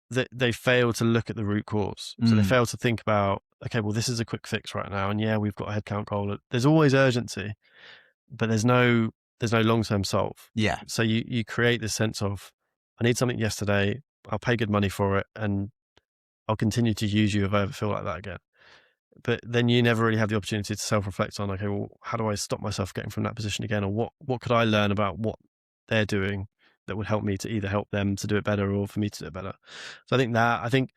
that they fail to look at the root cause. So they fail to think about, okay, well, this is a quick fix right now, and yeah, we've got a headcount goal. There's always urgency, but there's no long-term solve. Yeah. So you create this sense of, I need something yesterday. I'll pay good money for it, and I'll continue to use you if I ever feel like that again. But then you never really have the opportunity to self-reflect on, okay, well, how do I stop myself getting from that position again? Or what could I learn about what they're doing that would help me to either help them to do it better or for me to do it better? So I think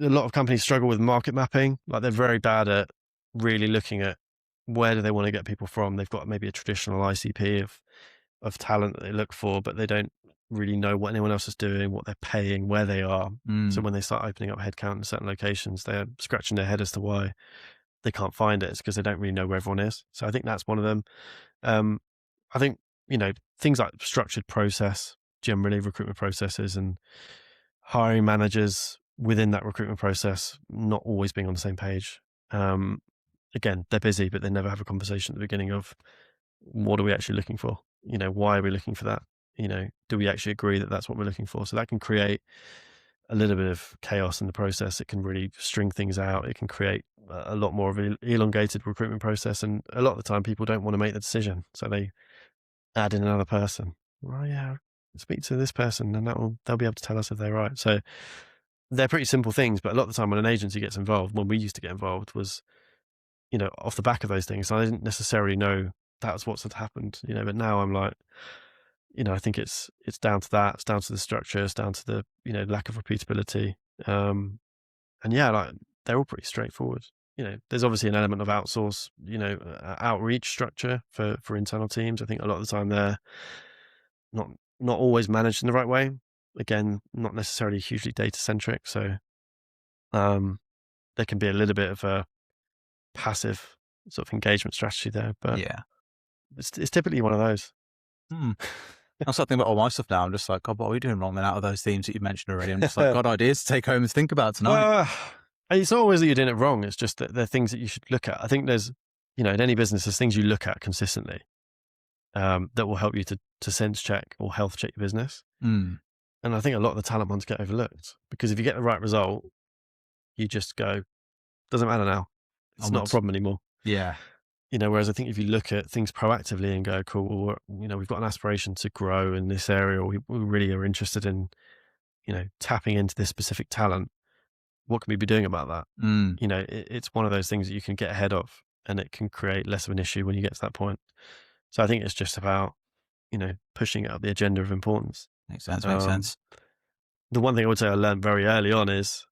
a lot of companies struggle with market mapping. Like they're very bad at really looking at where do they want to get people from. They've got maybe a traditional ICP of talent that they look for, but they don't really know what anyone else is doing, what they're paying, where they are. So when they start opening up headcount in certain locations, they're scratching their head as to why they can't find it. It's because they don't really know where everyone is. So I think that's one of them. I think, things like structured process, generally recruitment processes and hiring managers within that recruitment process, not always being on the same page. Again, they're busy, but they never have a conversation at the beginning of, what are we actually looking for? Why are we looking for that? Do we actually agree that that's what we're looking for? So that can create a little bit of chaos in the process. It can really string things out. It can create a lot more of an elongated recruitment process. And a lot of the time people don't want to make the decision. So they add in another person. Well, yeah, speak to this person and they'll be able to tell us if they're right. So they're pretty simple things, but a lot of the time when an agency gets involved, when we used to get involved was, off the back of those things. I didn't necessarily know that's what's had happened, but now I'm like, I think it's down to that. It's down to the structure. It's down to the, lack of repeatability. And yeah, like they're all pretty straightforward. There's obviously an element of outsource, outreach structure for internal teams. I think a lot of the time they're not always managed in the right way. Again, not necessarily hugely data centric. So, there can be a little bit of a passive sort of engagement strategy there, but Yeah. it's typically one of those. I'm starting thinking about all my stuff now. I'm just like, God, what are we doing wrong then out of those themes that you mentioned already? I'm just like, God, ideas to take home and think about tonight. It's not always that you're doing it wrong. It's just that there are things that you should look at. I think there's, in any business, there's things you look at consistently that will help you to sense check or health check your business. And I think a lot of the talent ones get overlooked because if you get the right result, you just go, doesn't matter now. It's not a problem anymore. Yeah. Whereas I think if you look at things proactively and go, cool, well, we've got an aspiration to grow in this area, or we really are interested in, tapping into this specific talent. What can we be doing about that? It's one of those things that you can get ahead of and it can create less of an issue when you get to that point. So I think it's just about, pushing it up the agenda of importance. Makes sense. The one thing I would say I learned very early on is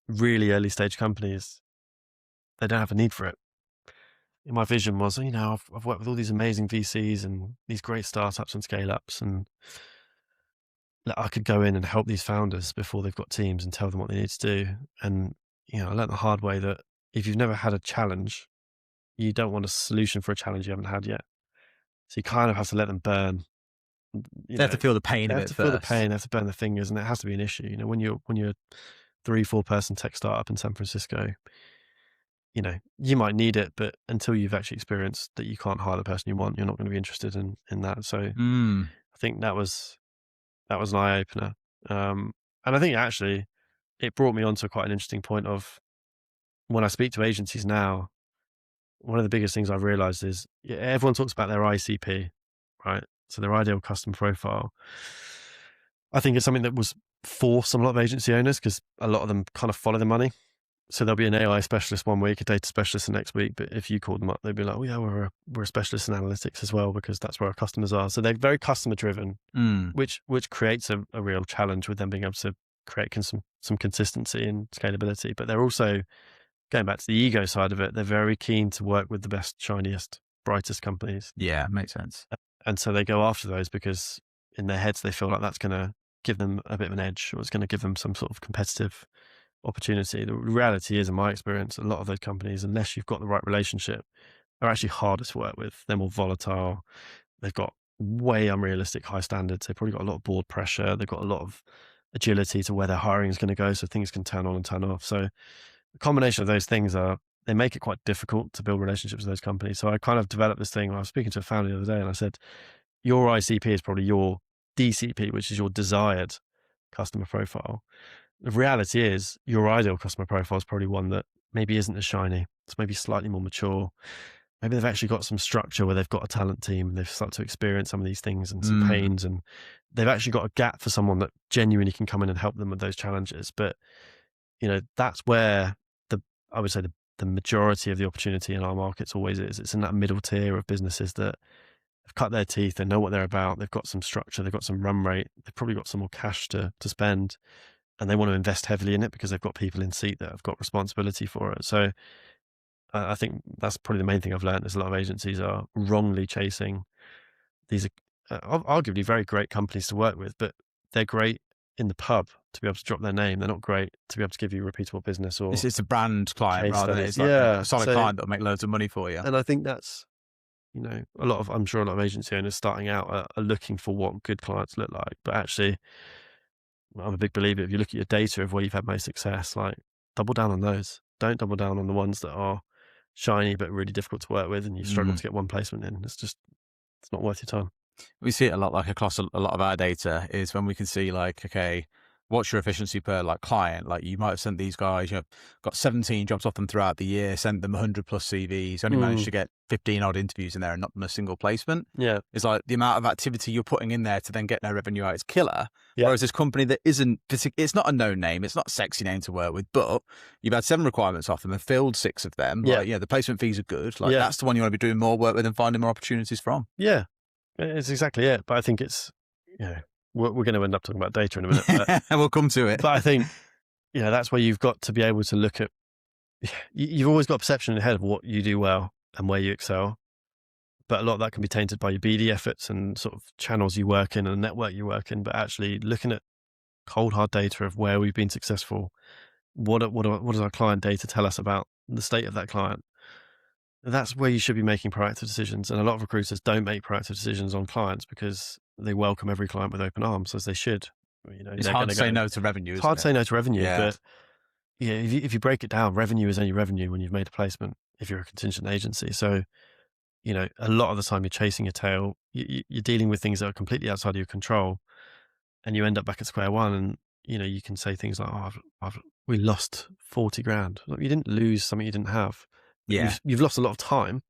really early stage companies, they don't have a need for it. My vision was, I've worked with all these amazing VCs and these great startups and scale ups, and I could go in and help these founders before they've got teams and tell them what they need to do. And, I learned the hard way that if you've never had a challenge, you don't want a solution for a challenge you haven't had yet. So you kind of have to let them burn. They have to feel the pain of it first. Feel the pain, they have to burn the fingers, and it has to be an issue. When you're a 3-4 person tech startup in San Francisco, you might need it, but until you've actually experienced that you can't hire the person you want, you're not going to be interested in that. So I think that was that was an eye opener. And I think actually it brought me onto quite an interesting point of when I speak to agencies now, one of the biggest things I've realized is everyone talks about their ICP, right? So their ideal customer profile. I think it's something that was forced on a lot of agency owners because a lot of them kind of follow the money. So there'll be an AI specialist one week, a data specialist the next week. But if you call them up, they'd be like, "Oh yeah, we're a specialist in analytics as well because that's where our customers are." So they're very customer driven, which creates a real challenge with them being able to create some consistency and scalability. But they're also, going back to the ego side of it, they're very keen to work with the best, shiniest, brightest companies. Yeah, makes sense. And so they go after those because in their heads they feel like that's going to give them a bit of an edge, or it's going to give them some sort of competitive opportunity. The reality is, in my experience, a lot of those companies, unless you've got the right relationship, are actually harder to work with. They're more volatile. They've got way unrealistic high standards. They've probably got a lot of board pressure. They've got a lot of agility to where their hiring is going to go, so things can turn on and turn off. So the combination of those things they make it quite difficult to build relationships with those companies. So I kind of developed this thing. I was speaking to a founder the other day and I said, your ICP is probably your DCP, which is your desired customer profile. The reality is your ideal customer profile is probably one that maybe isn't as shiny. It's maybe slightly more mature. Maybe they've actually got some structure where they've got a talent team and they've started to experience some of these things and some pains, and they've actually got a gap for someone that genuinely can come in and help them with those challenges. But, that's where I would say the majority of the opportunity in our markets always is. It's in that middle tier of businesses that have cut their teeth, they know what they're about, they've got some structure, they've got some run rate, they've probably got some more cash to spend, and they want to invest heavily in it because they've got people in seat that have got responsibility for it. So I think that's probably the main thing I've learned is a lot of agencies are wrongly chasing these arguably very great companies to work with, but they're great in the pub to be able to drop their name. They're not great to be able to give you repeatable business or it's a brand client rather than studies. it's like a solid client that'll make loads of money for you. And I think that's, I'm sure a lot of agency owners starting out are looking for what good clients look like. But actually, I'm a big believer, if you look at your data of where you've had most success, like double down on those. Don't double down on the ones that are shiny but really difficult to work with and you struggle to get one placement in. It's not worth your time. We see it a lot, like across a lot of our data is when we can see like, okay, what's your efficiency per like client? Like you might have sent these guys, got 17 jobs off them throughout the year, sent them 100 plus CVs, only managed to get 15 odd interviews in there and not them a single placement. Yeah. It's like the amount of activity you're putting in there to then get no revenue out is killer. Yeah. Whereas this company that isn't, it's not a known name, it's not a sexy name to work with, but you've had 7 requirements off them and filled 6 of them. Yeah. Like, the placement fees are good. Like that's the one you want to be doing more work with and finding more opportunities from. Yeah. It's exactly it. But I think it's, we're going to end up talking about data in a minute. But, we'll come to it. But I think, that's where you've got to be able to look at, you've always got a perception in your head of what you do well and where you excel. But a lot of that can be tainted by your BD efforts and sort of channels you work in and the network you work in. But actually looking at cold, hard data of where we've been successful, what does our client data tell us about the state of that client? That's where you should be making proactive decisions. And a lot of recruiters don't make proactive decisions on clients because they welcome every client with open arms, as they should. It's hard to say no to revenue. It's hard to say no to revenue, but if you break it down, revenue is only revenue when you've made a placement, if you're a contingent agency. So, a lot of the time you're chasing your tail, you're dealing with things that are completely outside of your control, and you end up back at square one. And, you can say things like, we lost 40 grand. Like, you didn't lose something you didn't have. Yeah. You've lost a lot of time,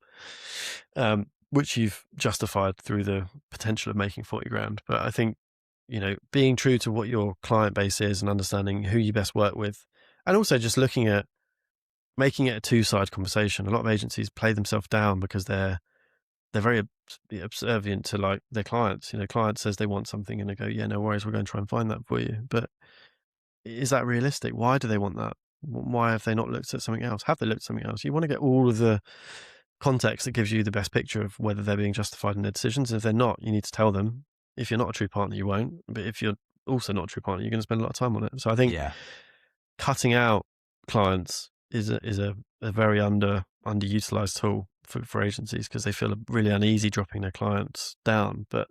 which you've justified through the potential of making 40 grand. But I think, being true to what your client base is and understanding who you best work with, and also just looking at making it a 2-side conversation. A lot of agencies play themselves down because they're very subservient to like their clients. Client says they want something and they go, yeah, no worries, we're going to try and find that for you. But is that realistic? Why do they want that? Why have they not looked at something else? Have they looked at something else? You want to get all of the context that gives you the best picture of whether they're being justified in their decisions. And if they're not, you need to tell them. If you're not a true partner, you won't. But if you're also not a true partner, you're going to spend a lot of time on it. So I think cutting out clients is a very underutilized tool for agencies because they feel really uneasy dropping their clients down. But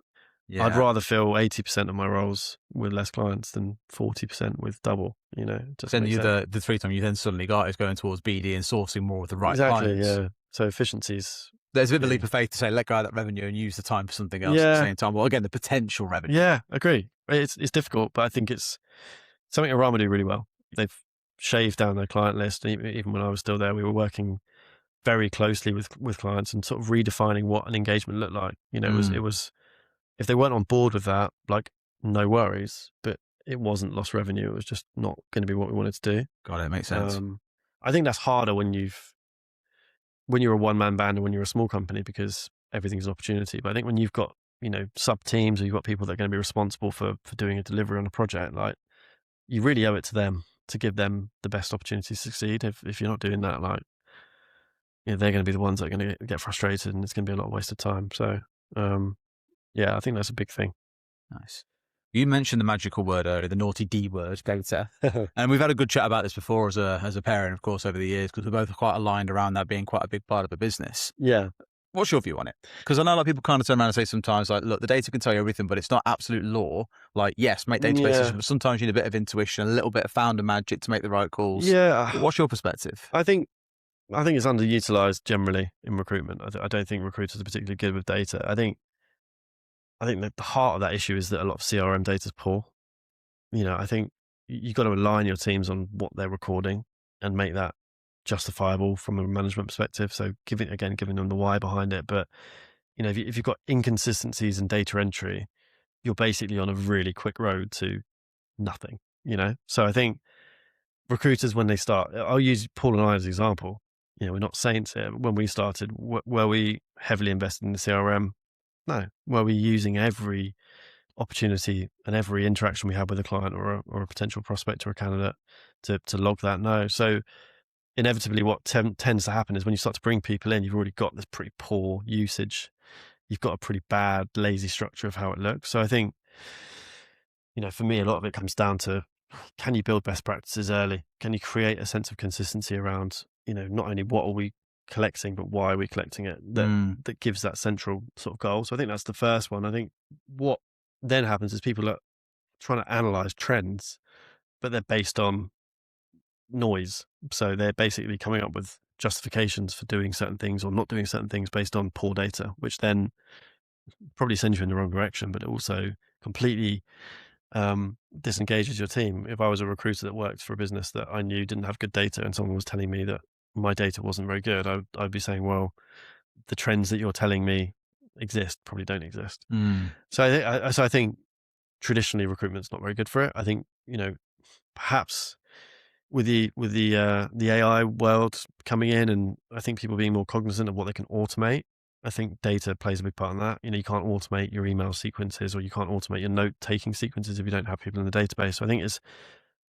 I'd rather fill 80% of my roles with less clients than 40% with double, Then the free time you then suddenly got is going towards BD and sourcing more of the right clients. Yeah. So efficiencies. There's a bit of a leap of faith to say, let go of that revenue and use the time for something else at the same time. Well, again, the potential revenue. Yeah, agree. it's difficult, but I think it's something Arama do really well. They've shaved down their client list. And even when I was still there, we were working very closely with clients and sort of redefining what an engagement looked like. It was if they weren't on board with that, like, no worries, but it wasn't lost revenue. It was just not going to be what we wanted to do. Got it. Makes sense. I think that's harder when you're a one-man band and when you're a small company, because everything's an opportunity. But I think when you've got, sub teams, or you've got people that are going to be responsible for doing a delivery on a project, like, you really owe it to them to give them the best opportunity to succeed. If you're not doing that, like, they're going to be the ones that are going to get frustrated, and it's going to be a lot of wasted time. So, yeah, I think that's a big thing. Nice. You mentioned the magical word earlier, the naughty D word, data. And we've had a good chat about this before as a parent, of course, over the years, because we're both quite aligned around that being quite a big part of the business. Yeah. What's your view on it? Because I know a lot of people kind of turn around and say sometimes, like, look, the data can tell you everything, but it's not absolute law. Like, yes, make databases, but sometimes you need a bit of intuition, a little bit of founder magic to make the right calls. Yeah. What's your perspective? I think it's underutilized generally in recruitment. I don't think recruiters are particularly good with data. I think that the heart of that issue is that a lot of CRM data is poor. I think you've got to align your teams on what they're recording and make that justifiable from a management perspective. So giving them the why behind it. But, if you've got inconsistencies in data entry, you're basically on a really quick road to nothing, So I think recruiters, when they start, I'll use Paul and I as an example. We're not saints here. When we started, were we heavily invested in the CRM? No. Were we using every opportunity and every interaction we had with a client or a potential prospect or a candidate to log that? No. So inevitably what tends to happen is when you start to bring people in, you've already got this pretty poor usage. You've got a pretty bad, lazy structure of how it looks. So I think, for me, a lot of it comes down to, can you build best practices early? Can you create a sense of consistency around, not only what are we collecting, but why are we collecting it? That gives that central sort of goal. So I think that's the first one. I think what then happens is people are trying to analyze trends, but they're based on noise. So they're basically coming up with justifications for doing certain things or not doing certain things based on poor data, which then probably sends you in the wrong direction, but it also completely disengages your team. If I was a recruiter that worked for a business that I knew didn't have good data and someone was telling me that my data wasn't very good, I'd be saying, well, the trends that you're telling me exist probably don't exist. So I think traditionally recruitment's not very good for it. I think, perhaps with the AI world coming in, and I think people being more cognizant of what they can automate, I think data plays a big part in that. You can't automate your email sequences, or you can't automate your note-taking sequences if you don't have people in the database. So I think it's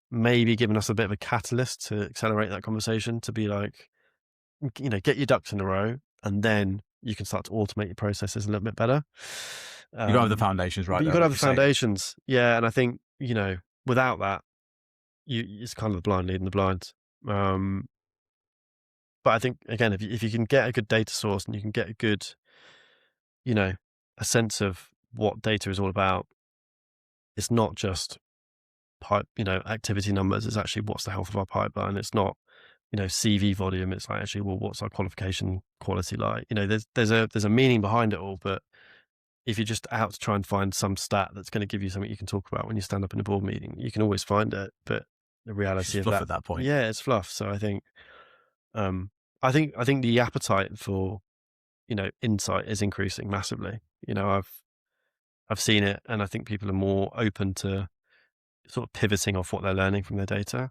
maybe given us a bit of a catalyst to accelerate that conversation, to be like, get your ducks in a row, and then you can start to automate your processes a little bit better. You got to have the foundations right. You got to have the foundations. Yeah. And I think, without that, it's kind of the blind leading the blind. But I think, again, if you can get a good data source and you can get a good, a sense of what data is all about, it's not just activity numbers. It's actually, what's the health of our pipeline? It's not, CV volume. It's like, actually, well, what's our qualification quality like? There's a meaning behind it all, but if you're just out to try and find some stat that's going to give you something you can talk about when you stand up in a board meeting, you can always find it. But the reality of that, at that point, yeah, it's fluff. So I think, I think the appetite for, insight is increasing massively. I've seen it, and I think people are more open to sort of pivoting off what they're learning from their data.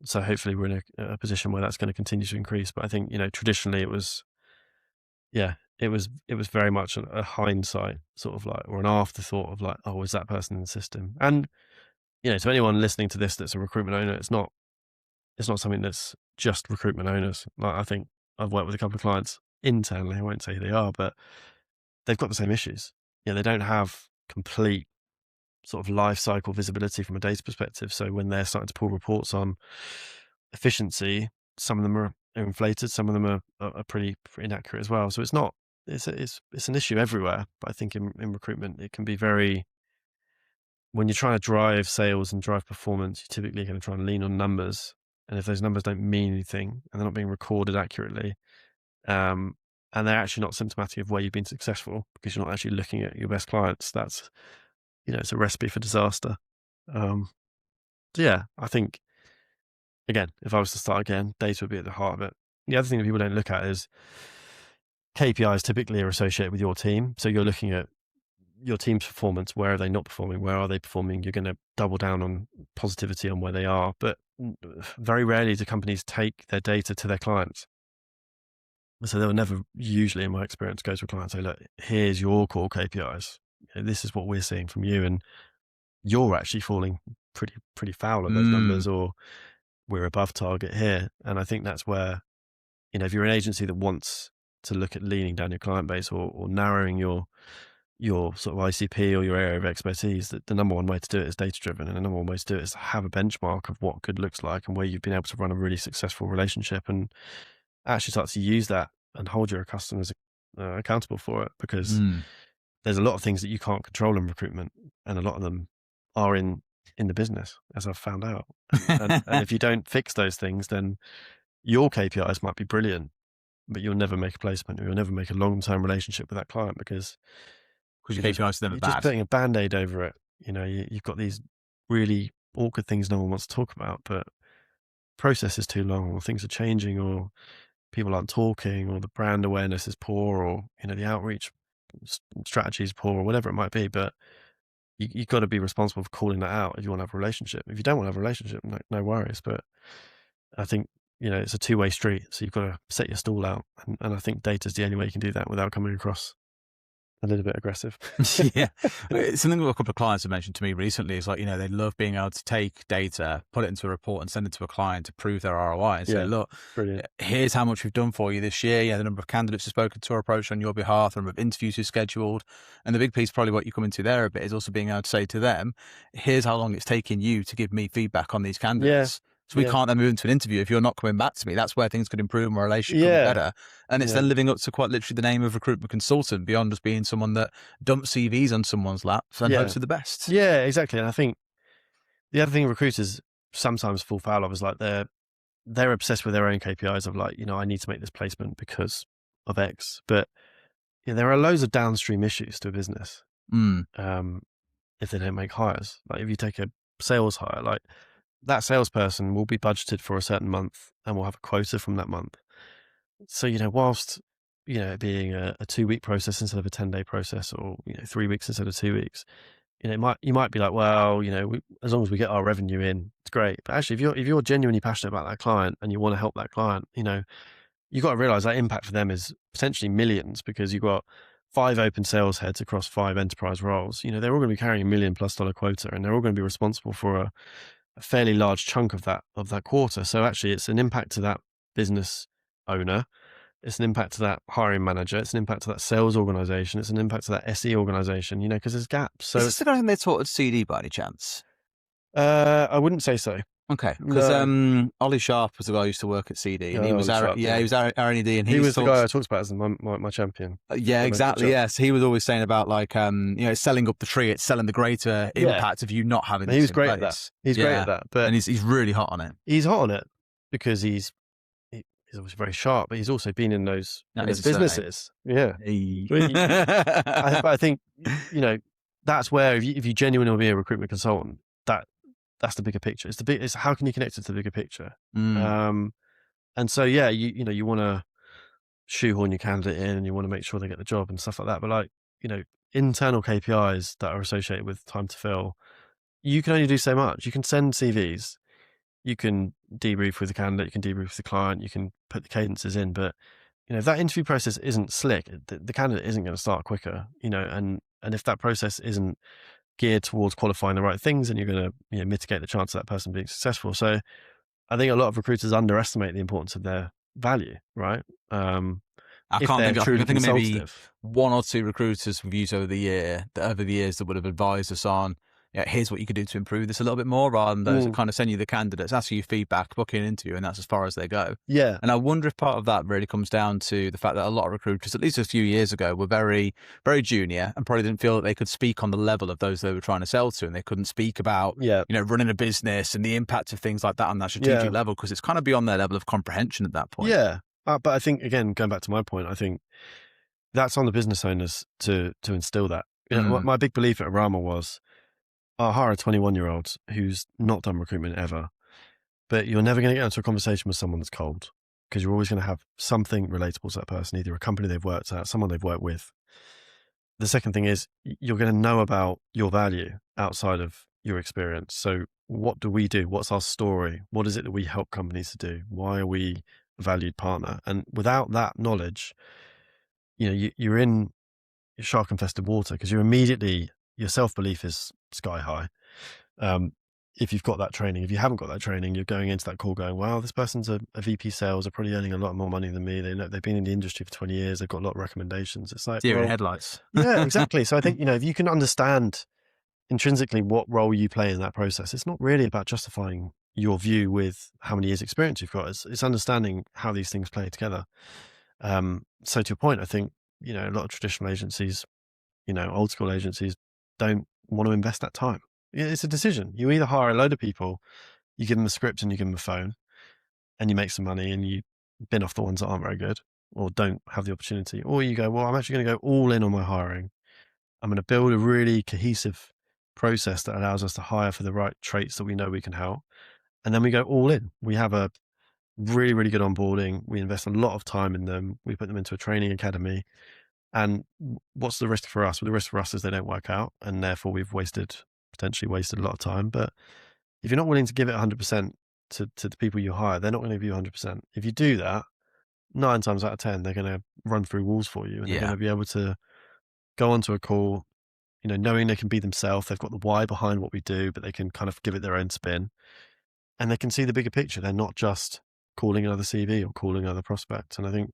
So hopefully we're in a position where that's going to continue to increase. But I think, traditionally it was very much a hindsight sort of like, or an afterthought of like, oh, is that person in the system? And, to anyone listening to this that's a recruitment owner, it's not something that's just recruitment owners. Like, I think I've worked with a couple of clients internally. I won't say who they are, but they've got the same issues. They don't have complete sort of life cycle visibility from a data perspective. So when they're starting to pull reports on efficiency, some of them are inflated, some of them are pretty inaccurate as well. So it's an issue everywhere. But I think in recruitment, it can be very, when you're trying to drive sales and drive performance, you're typically going to try and lean on numbers. And if those numbers don't mean anything and they're not being recorded accurately, and they're actually not symptomatic of where you've been successful because you're not actually looking at your best clients, that's it's a recipe for disaster. So yeah, I think, again, if I was to start again, data would be at the heart of it. The other thing that people don't look at is KPIs typically are associated with your team. So you're looking at your team's performance. Where are they not performing? Where are they performing? You're going to double down on positivity on where they are. But very rarely do companies take their data to their clients. So they'll never, usually in my experience, go to a client and say, look, here's your core KPIs. This is what we're seeing from you. And you're actually falling pretty foul on those numbers, or we're above target here. And I think that's where, if you're an agency that wants to look at leaning down your client base or narrowing your sort of ICP or your area of expertise, that the number one way to do it is data driven. And the number one way to do it is to have a benchmark of what good looks like and where you've been able to run a really successful relationship and actually start to use that and hold your customers accountable for it. Because there's a lot of things that you can't control in recruitment, and a lot of them are in the business, as I've found out. And if you don't fix those things, then your KPIs might be brilliant, but you'll never make a placement, or you'll never make a long-term relationship with that client because your KPIs to them are bad. Just putting a Band-Aid over it. You've got these really awkward things no one wants to talk about, but process is too long, or things are changing, or people aren't talking, or the brand awareness is poor, or the outreach strategy is poor, or whatever it might be. But you've got to be responsible for calling that out if you want to have a relationship. If you don't want to have a relationship, no worries. But I think it's a two-way street, so you've got to set your stall out, and I think data is the only way you can do that without coming across a little bit aggressive. Yeah. Something that a couple of clients have mentioned to me recently is like, they love being able to take data, put it into a report and send it to a client to prove their ROI and say, look, brilliant. Here's how much we've done for you this year. The number of candidates who've spoken to or approached on your behalf, the number of interviews you've scheduled. And the big piece, probably what you come into there a bit, is also being able to say to them, here's how long it's taken you to give me feedback on these candidates. So we can't then move into an interview if you're not coming back to me. That's where things could improve and our relationship could be better. And it's then living up to quite literally the name of recruitment consultant, beyond just being someone that dumps CVs on someone's laps and hopes for the best. Yeah, exactly. And I think the other thing recruiters sometimes fall foul of is like they're obsessed with their own KPIs of like, I need to make this placement because of X. But there are loads of downstream issues to a business if they don't make hires. Like if you take a sales hire, like that salesperson will be budgeted for a certain month and will have a quota from that month. So, whilst, it being a 2-week process instead of a 10-day process, or, 3 weeks instead of 2 weeks, you might be like, well, as long as we get our revenue in, it's great. But actually, if you're genuinely passionate about that client and you want to help that client, you've got to realize that impact for them is potentially millions, because you've got 5 open sales heads across 5 enterprise roles. They're all going to be carrying $1 million+ quota, and they're all going to be responsible for a fairly large chunk of that quarter. So actually it's an impact to that business owner. It's an impact to that hiring manager. It's an impact to that sales organization. It's an impact to that SE organization, because there's gaps. So is this the kind of thing they taught at CD by any chance? I wouldn't say so. Okay, because Ollie Sharp was the guy who used to work at CD, and he was R&D, and he was the guy I talked about as my champion. Yeah, exactly. Yes, he was always saying about like it's selling up the tree, it's selling the greater impact of you not having. He was great at that. He's great at that, but and he's really hot on it. He's hot on it because he's obviously very sharp, but he's also been in those businesses. Yeah, I think that's where if you genuinely want to be a recruitment consultant, that's the bigger picture. It's how can you connect it to the bigger picture? And so, you want to shoehorn your candidate in and you want to make sure they get the job and stuff like that. But like, internal KPIs that are associated with time to fill, you can only do so much. You can send CVs, you can debrief with the candidate, you can debrief with the client, you can put the cadences in, but if that interview process isn't slick, the candidate isn't going to start quicker, and if that process isn't geared towards qualifying the right things, and you're going to mitigate the chance of that person being successful. So I think a lot of recruiters underestimate the importance of their value, right? I think maybe 1 or 2 recruiters we've used over the years that would have advised us on, here's what you could do to improve this a little bit more, rather than those that kind of send you the candidates, ask you feedback, book an interview, and that's as far as they go. Yeah. And I wonder if part of that really comes down to the fact that a lot of recruiters, at least a few years ago, were very, very junior and probably didn't feel that they could speak on the level of those they were trying to sell to, and they couldn't speak about, running a business and the impact of things like that on that strategic level, because it's kind of beyond their level of comprehension at that point. Yeah. But I think, again, going back to my point, I think that's on the business owners to instill that. My big belief at Arama was, I'll hire a 21-year-old who's not done recruitment ever, but you're never going to get into a conversation with someone that's cold, because you're always going to have something relatable to that person, either a company they've worked at, someone they've worked with. The second thing is you're going to know about your value outside of your experience. So what do we do? What's our story? What is it that we help companies to do? Why are we a valued partner? And without that knowledge, you're in shark infested water, because your self-belief is sky high. If you've got that training. If you haven't got that training, you're going into that call going, wow, this person's a VP sales, they're probably earning a lot more money than me. They've been in the industry for 20 years. They've got a lot of recommendations. It's like, Deer in headlights. yeah, exactly. So I think, if you can understand intrinsically what role you play in that process, it's not really about justifying your view with how many years experience you've got. It's understanding how these things play together. So to your point, I think, a lot of traditional agencies, old school agencies don't want to invest that time. It's a decision. You either hire a load of people, you give them a script and you give them a phone, and you make some money and you bin off the ones that aren't very good or don't have the opportunity. Or you go, well, I'm actually going to go all in on my hiring. I'm going to build a really cohesive process that allows us to hire for the right traits that we know we can help. And then we go all in. We have a really, really good onboarding. We invest a lot of time in them. We put them into a training academy. And what's the risk for us? Well, the risk for us is they don't work out, and therefore we've potentially wasted a lot of time. But if you're not willing to give it 100% to the people you hire, they're not going to give you 100%. If you do that, 9 times out of 10, they're going to run through walls for you, and they're going to be able to go onto a call, knowing they can be themselves. They've got the why behind what we do, but they can kind of give it their own spin, and they can see the bigger picture. They're not just calling another CV or calling another prospect. And I think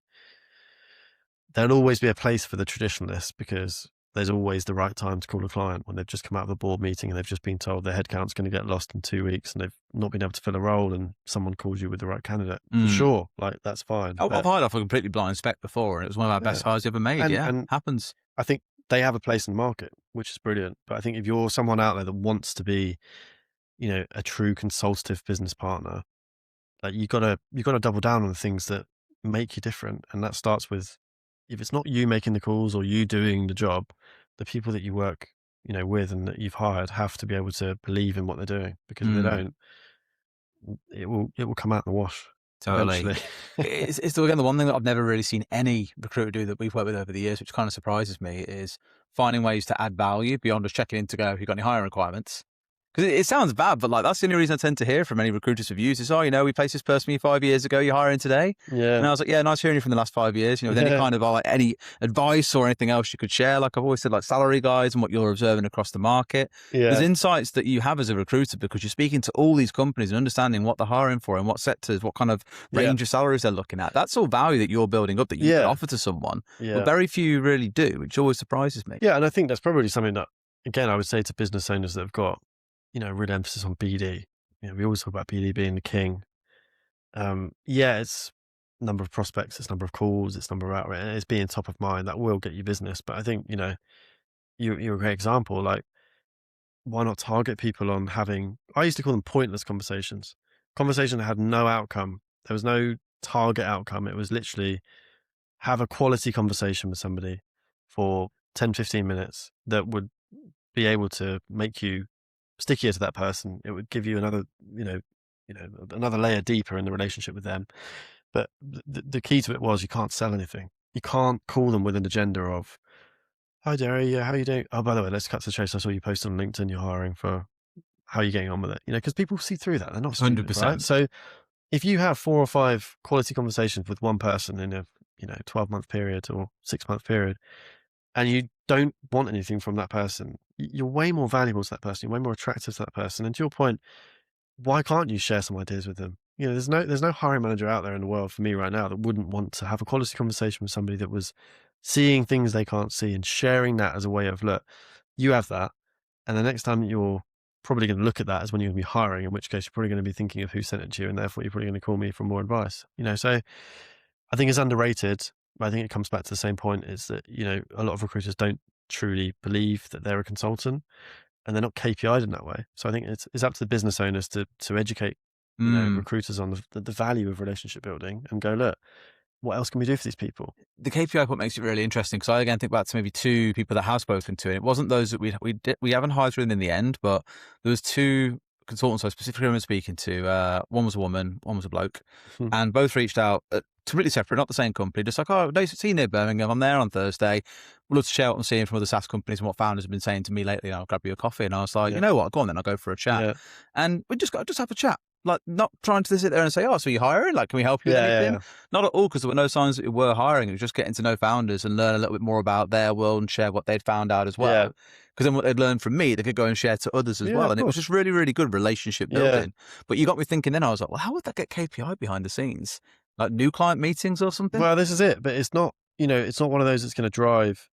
there'll always be a place for the traditionalists, because there's always the right time to call a client when they've just come out of a board meeting and they've just been told their headcount's going to get lost in 2 weeks and they've not been able to fill a role, and someone calls you with the right candidate. For sure, like that's fine. I've hired off a completely blind spec before, and it was one of our best hires ever made. And happens. I think they have a place in the market, which is brilliant. But I think if you're someone out there that wants to be, a true consultative business partner, like you gotta double down on the things that make you different. And that starts with, if it's not you making the calls or you doing the job, the people that you work, with and that you've hired have to be able to believe in what they're doing, because if they don't, it will come out in the wash. Totally. It's again, the one thing that I've never really seen any recruiter do that we've worked with over the years, which kind of surprises me, is finding ways to add value beyond just checking in to go, have you got any hiring requirements? Because it sounds bad, but like that's the only reason I tend to hear from many recruiters reviews is, we placed this person 5 years ago, you're hiring today. Yeah. And I was like, yeah, nice hearing you from the last 5 years. With any kind of any advice or anything else you could share. Like I've always said, like salary guides and what you're observing across the market. Yeah. There's insights that you have as a recruiter, because you're speaking to all these companies and understanding what they're hiring for and what sectors, what kind of range of salaries they're looking at. That's all value that you're building up that you can offer to someone. Yeah. But very few really do, which always surprises me. Yeah. And I think that's probably something that, again, I would say to business owners that have got, real emphasis on BD. We always talk about BD being the king. It's number of prospects, it's number of calls, it's number of outreach, and it's being top of mind. That will get you business. But I think, you're a great example. Like, why not target people on having, I used to call them pointless conversations that had no outcome. There was no target outcome. It was literally have a quality conversation with somebody for 10, 15 minutes that would be able to make you stickier to that person. It would give you another, another layer deeper in the relationship with them. But the key to it was, you can't sell anything. You can't call them with an agenda of, hi Derry, how are you doing? Oh, by the way, let's cut to the chase. I saw you post on LinkedIn, you're hiring for, how are you getting on with it? Because people see through that. They're not stupid, 100%. Right? So if you have 4 or 5 quality conversations with one person in a 12-month period or 6-month period, and you don't want anything from that person, you're way more valuable to that person. You're way more attractive to that person. And to your point, why can't you share some ideas with them? There's no hiring manager out there in the world for me right now that wouldn't want to have a quality conversation with somebody that was seeing things they can't see and sharing that as a way of, look, you have that. And the next time you're probably going to look at that as when you're going to be hiring, in which case you're probably going to be thinking of who sent it to you. And therefore you're probably going to call me for more advice, so I think it's underrated. But I think it comes back to the same point, is that, a lot of recruiters don't truly believe that they're a consultant, and they're not KPI'd in that way. So I think it's up to the business owners to educate recruiters on the value of relationship building, and go, look, what else can we do for these people? The KPI point makes it really interesting, because I again think back to maybe two people that I have spoken to, and it wasn't those that we haven't hired through them in the end, but there was two consultants I specifically remember speaking to. One was a woman, one was a bloke, and both reached out, completely separate, not the same company, just like, oh, they see near Birmingham, I'm there on Thursday. We'd love to share what I'm seeing from other SaaS companies and what founders have been saying to me lately. I'll grab you a coffee. And I was like, you know what, go on then, I'll go for a chat. Yeah. And we just have a chat. Like, not trying to sit there and say, oh, so you're hiring? Like, can we help you with anything? Not at all, because there were no signs that we were hiring. It was just getting to know founders and learn a little bit more about their world and share what they'd found out as well. Because then what they'd learned from me, they could go and share to others as well. And it was just really, really good relationship building. But you got me thinking then, I was like, well, how would that get KPI behind the scenes? Like new client meetings or something? Well, this is it. But it's not, it's not one of those that's going to drive,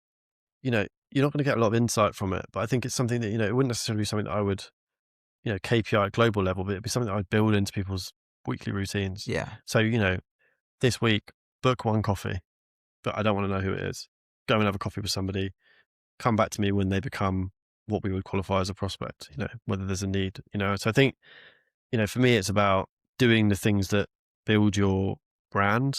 you're not going to get a lot of insight from it. But I think it's something that, it wouldn't necessarily be something that I would, KPI at global level, but it'd be something that I'd build into people's weekly routines. Yeah. So, this week, book one coffee, but I don't want to know who it is. Go and have a coffee with somebody, come back to me when they become what we would qualify as a prospect, whether there's a need, So I think, for me, it's about doing the things that build your brand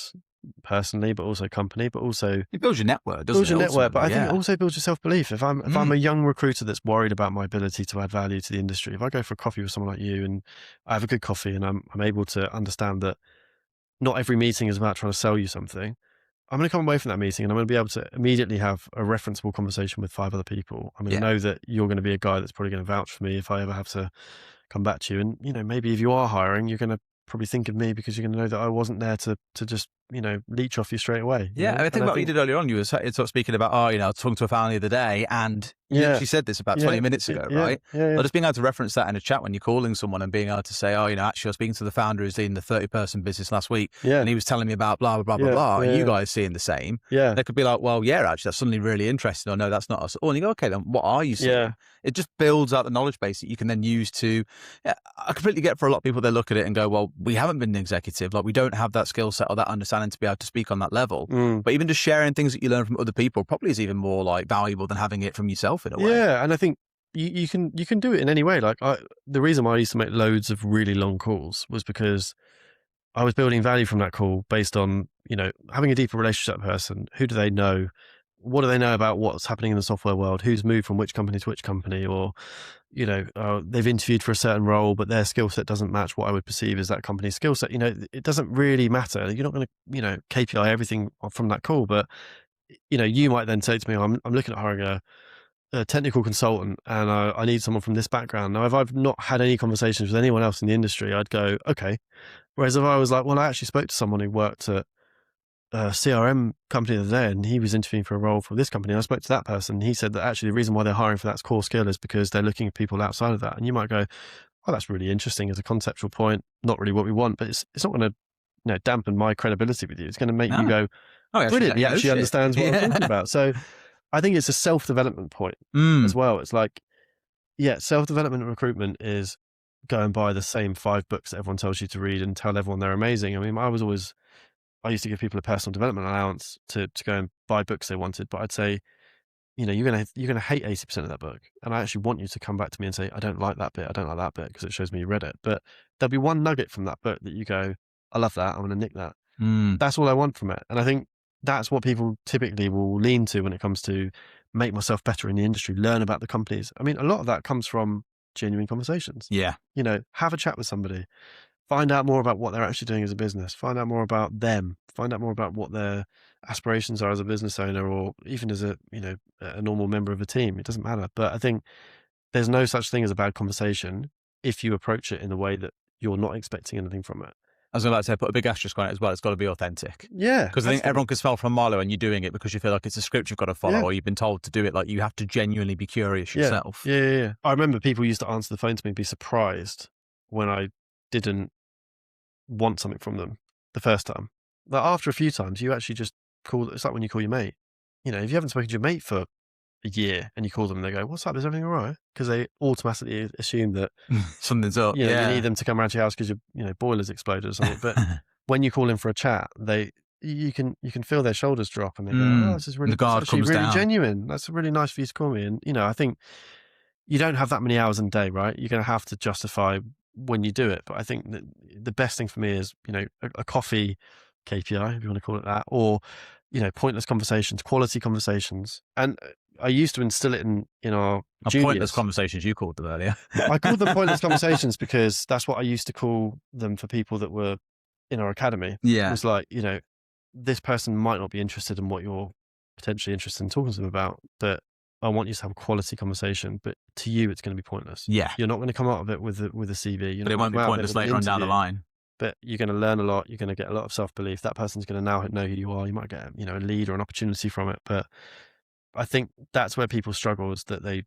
personally, but also company, but also it builds your network, doesn't it? Builds your network, but I think it also builds your self-belief. If I'm a young recruiter that's worried about my ability to add value to the industry, if I go for a coffee with someone like you and I have a good coffee and I'm able to understand that not every meeting is about trying to sell you something, I'm going to come away from that meeting and I'm going to be able to immediately have a referenceable conversation with 5 other people. I'm going to know that you're going to be a guy that's probably going to vouch for me if I ever have to come back to you. And, maybe if you are hiring, you're going to probably think of me because you're going to know that I wasn't there to just, leech off you straight away. Yeah. I think about what you did earlier on, you were sort of speaking about, I was talking to a family the other day and she said this about 20 minutes ago, right? Well, just being able to reference that in a chat when you're calling someone and being able to say, actually I was speaking to the founder who's leading the 30-person business last week and he was telling me about blah, blah, blah, blah, blah. Are you guys seeing the same? Yeah. They could be like, well, yeah, actually that's suddenly really interesting. Or no, that's not us. Oh, and you go, okay, then what are you seeing? Yeah. It just builds out the knowledge base that you can then use to, I completely get for a lot of people, they look at it and go, well, we haven't been an executive. Like we don't have that skill set or that understanding to be able to speak on that level. But even just sharing things that you learn from other people probably is even more like valuable than having it from yourself in a way. Yeah. And I think you can do it in any way. Like the reason why I used to make loads of really long calls was because I was building value from that call based on, having a deeper relationship with that person. Who do they know? What do they know about what's happening in the software world? Who's moved from which company to which company? Or, they've interviewed for a certain role, but their skill set doesn't match what I would perceive as that company's skill set. It doesn't really matter. You're not going to, KPI everything from that call, but, you might then say to me, I'm looking at hiring a technical consultant and I need someone from this background. Now, if I've not had any conversations with anyone else in the industry, I'd go, okay. Whereas if I was like, well, I actually spoke to someone who worked at a CRM company the other day and he was interviewing for a role for this company. And I spoke to that person. And he said that actually the reason why they're hiring for that core skill is because they're looking at people outside of that. And you might go, oh, that's really interesting as a conceptual point. Not really what we want, but it's not going to dampen my credibility with you. It's going to make you go, brilliant. He actually understands what I'm talking about. So I think it's a self-development point as well. It's like, self-development and recruitment is go and buy the same 5 books that everyone tells you to read and tell everyone they're amazing. I mean, I used to give people a personal development allowance to go and buy books they wanted, but I'd say, you're gonna hate 80% of that book, and I actually want you to come back to me and say, I don't like that bit, I don't like that bit, because it shows me you read it. But there'll be one nugget from that book that you go, I love that, I'm gonna nick that. That's all I want from it, and I think that's what people typically will lean to when it comes to make myself better in the industry, learn about the companies. I mean, a lot of that comes from genuine conversations. Yeah, have a chat with somebody. Find out more about what they're actually doing as a business. Find out more about them. Find out more about what their aspirations are as a business owner, or even as a normal member of a team. It doesn't matter. But I think there's no such thing as a bad conversation if you approach it in a way that you're not expecting anything from it. I was going to say, put a big asterisk on it as well. It's got to be authentic. Yeah. Because I think everyone can smell from a mile away when you're doing it because you feel like it's a script you've got to follow or you've been told to do it. Like you have to genuinely be curious yourself. Yeah. I remember people used to answer the phone to me and be surprised when I didn't want something from them the first time. Like after a few times, you actually just call. It's like when you call your mate. If you haven't spoken to your mate for a year and you call them and they go, "What's up? Is everything all right?" Because they automatically assume that something's up. You need them to come around to your house because your boiler's exploded or something. But when you call in for a chat, you can feel their shoulders drop and they go, "Oh, this is really, the guard comes really down. genuine. That's really nice for you to call me." And I think you don't have that many hours in a day, right? You're going to have to justify when you do it. But I think that the best thing for me is, a coffee KPI, if you want to call it that, or, pointless conversations, quality conversations. And I used to instill it in our juniors. Pointless conversations, you called them earlier. I called them pointless conversations because that's what I used to call them for people that were in our academy. Yeah. It was like, this person might not be interested in what you're potentially interested in talking to them about, but I want you to have a quality conversation, but to you, it's going to be pointless. Yeah. You're not going to come out of it with a CV. But it won't be pointless later on down the line. But you're going to learn a lot. You're going to get a lot of self-belief. That person's going to now know who you are. You might get, a lead or an opportunity from it. But I think that's where people struggle, is that they're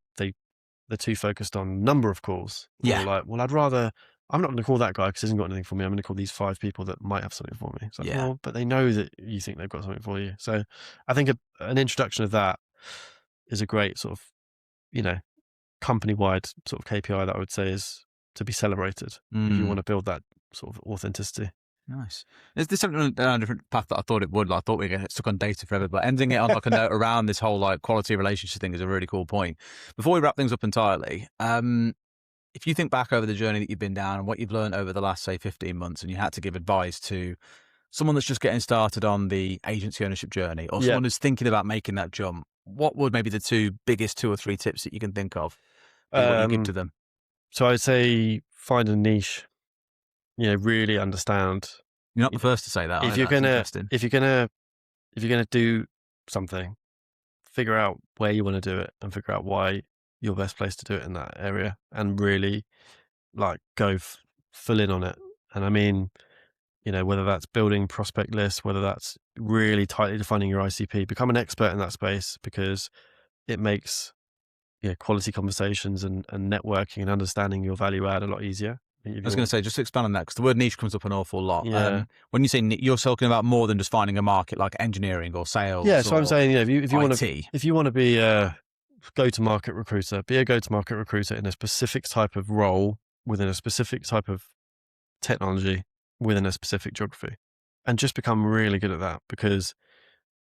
too focused on number of calls. Yeah. Or like, well, I'm not going to call that guy because he hasn't got anything for me. I'm going to call these 5 people that might have something for me. It's like, well, but they know that you think they've got something for you. So I think an introduction of that is a great sort of, company-wide sort of KPI that I would say is to be celebrated if you want to build that sort of authenticity. Nice. Is this something down a different path that I thought it would? Like, I thought we were going to get stuck on data forever, but ending it on like a note around this whole like quality relationship thing is a really cool point. Before we wrap things up entirely, if you think back over the journey that you've been down and what you've learned over the last, say, 15 months, and you had to give advice to someone that's just getting started on the agency ownership journey, or someone who's thinking about making that jump, what would maybe the biggest 2 or 3 tips that you can think of what you give to them? So I'd say find a niche, really understand. You're not the first to say that. If you're gonna do something, figure out where you want to do it and figure out why you're best placed to do it in that area, and really like go full in on it. And I mean, whether that's building prospect lists, whether that's really tightly defining your ICP, become an expert in that space, because it makes quality conversations and networking and understanding your value add a lot easier. I was going to say, just to expand on that, because the word niche comes up an awful lot. Yeah. When you say you're talking about more than just finding a market, like engineering or sales. Yeah, so I'm saying, if you want to be a go-to-market recruiter, be a go-to-market recruiter in a specific type of role within a specific type of technology within a specific geography, and just become really good at that, because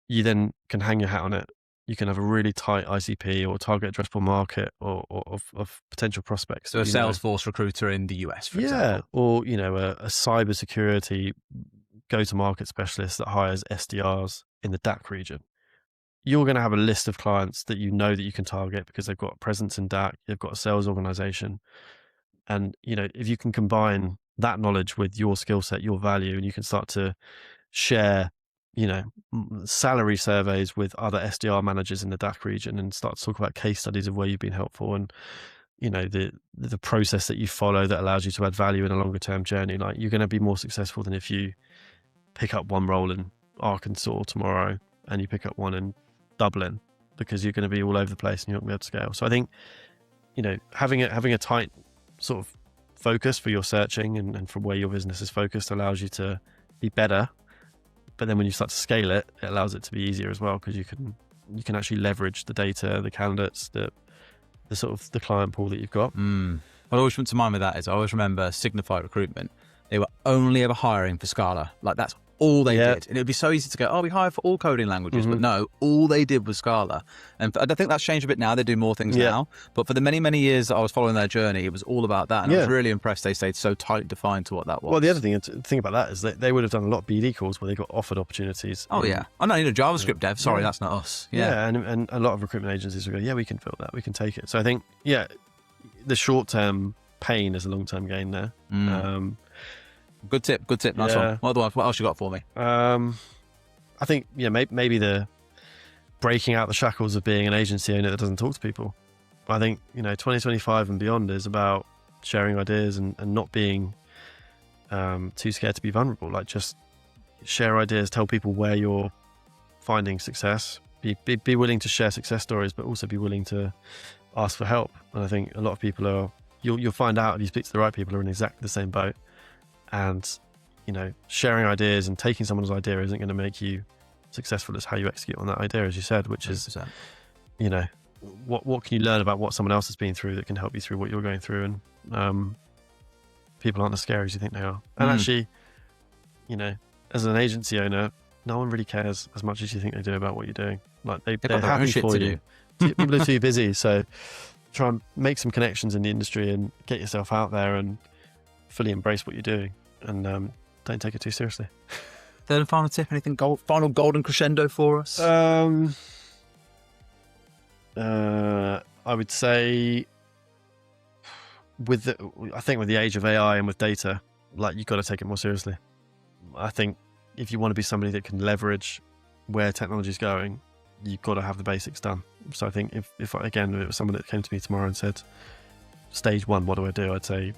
you then can hang your hat on it. You can have a really tight ICP or target addressable market or of potential prospects. So a Salesforce recruiter in the US, for example. Or, a cybersecurity go-to-market specialist that hires SDRs in the DACH region. You're going to have a list of clients that that you can target because they've got a presence in DACH, they've got a sales organization. And, if you can combine that knowledge with your skill set, your value, and you can start to share salary surveys with other SDR managers in the DACH region and start to talk about case studies of where you've been helpful and, the process that you follow that allows you to add value in a longer term journey. Like, you're going to be more successful than if you pick up one role in Arkansas tomorrow and you pick up one in Dublin, because you're going to be all over the place and you're not going to be able to scale. So I think, having a tight sort of focus for your searching and from where your business is focused allows you to be better. But then when you start to scale it, it allows it to be easier as well, because you can actually leverage the data, the candidates, the sort of the client pool that you've got. What always comes to mind with that is I always remember Signify Recruitment. They were only ever hiring for Scala. Like, that's all they did. And it would be so easy to go, we hire for all coding languages. But no, all they did was Scala. And I don't think that's changed a bit now. They do more things now. But for the many, many years that I was following their journey, it was all about that. And I was really impressed they stayed so tightly defined to what that was. Well, the other thing about that is that they would have done a lot of BD calls where they got offered opportunities. Oh, yeah. I know, JavaScript dev. Sorry, that's not us. Yeah. And a lot of recruitment agencies will go, we can fill that. We can take it. So I think, the short-term pain is a long-term gain there. Good tip. Nice one. What else you got for me? I think, maybe the breaking out the shackles of being an agency owner that doesn't talk to people. I think, 2025 and beyond is about sharing ideas and not being too scared to be vulnerable. Like, just share ideas, tell people where you're finding success, be willing to share success stories, but also be willing to ask for help. And I think a lot of people you'll find out if you speak to the right people, are in exactly the same boat. And, sharing ideas and taking someone's idea isn't going to make you successful. It's how you execute on that idea, as you said, which 100%. Is, what can you learn about what someone else has been through that can help you through what you're going through? And people aren't as scary as you think they are. And actually, as an agency owner, no one really cares as much as you think they do about what you're doing. Like, they're happy for you. People are too busy. So try and make some connections in the industry and get yourself out there and fully embrace what you're doing, and don't take it too seriously. Third and final tip, anything final golden crescendo for us? I would say with the age of AI and with data, like, you've got to take it more seriously. I think if you want to be somebody that can leverage where technology is going, you've got to have the basics done. So I think if it was someone that came to me tomorrow and said, stage one, what do I do? I'd say,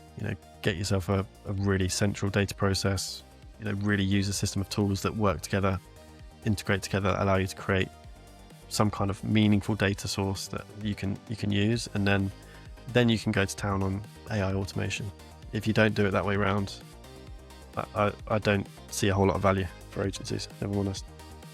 get yourself a really central data process, really use a system of tools that work together, integrate together, allow you to create some kind of meaningful data source that you can use, and then you can go to town on AI automation. If you don't do it that way around, I don't see a whole lot of value for agencies, if I'm honest.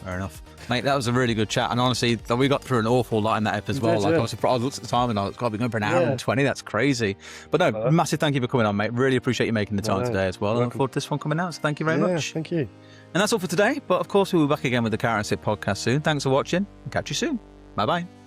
Fair enough. Mate, that was a really good chat. And honestly, we got through an awful lot in that ep as well. I looked at the time and I was, God, we're going for an hour and 20. That's crazy. But no, massive thank you for coming on, mate. Really appreciate you making the time today as well. I look forward to this one coming out. So thank you very much. Thank you. And that's all for today. But of course, we'll be back again with the Carrot and Stick podcast soon. Thanks for watching and catch you soon. Bye-bye.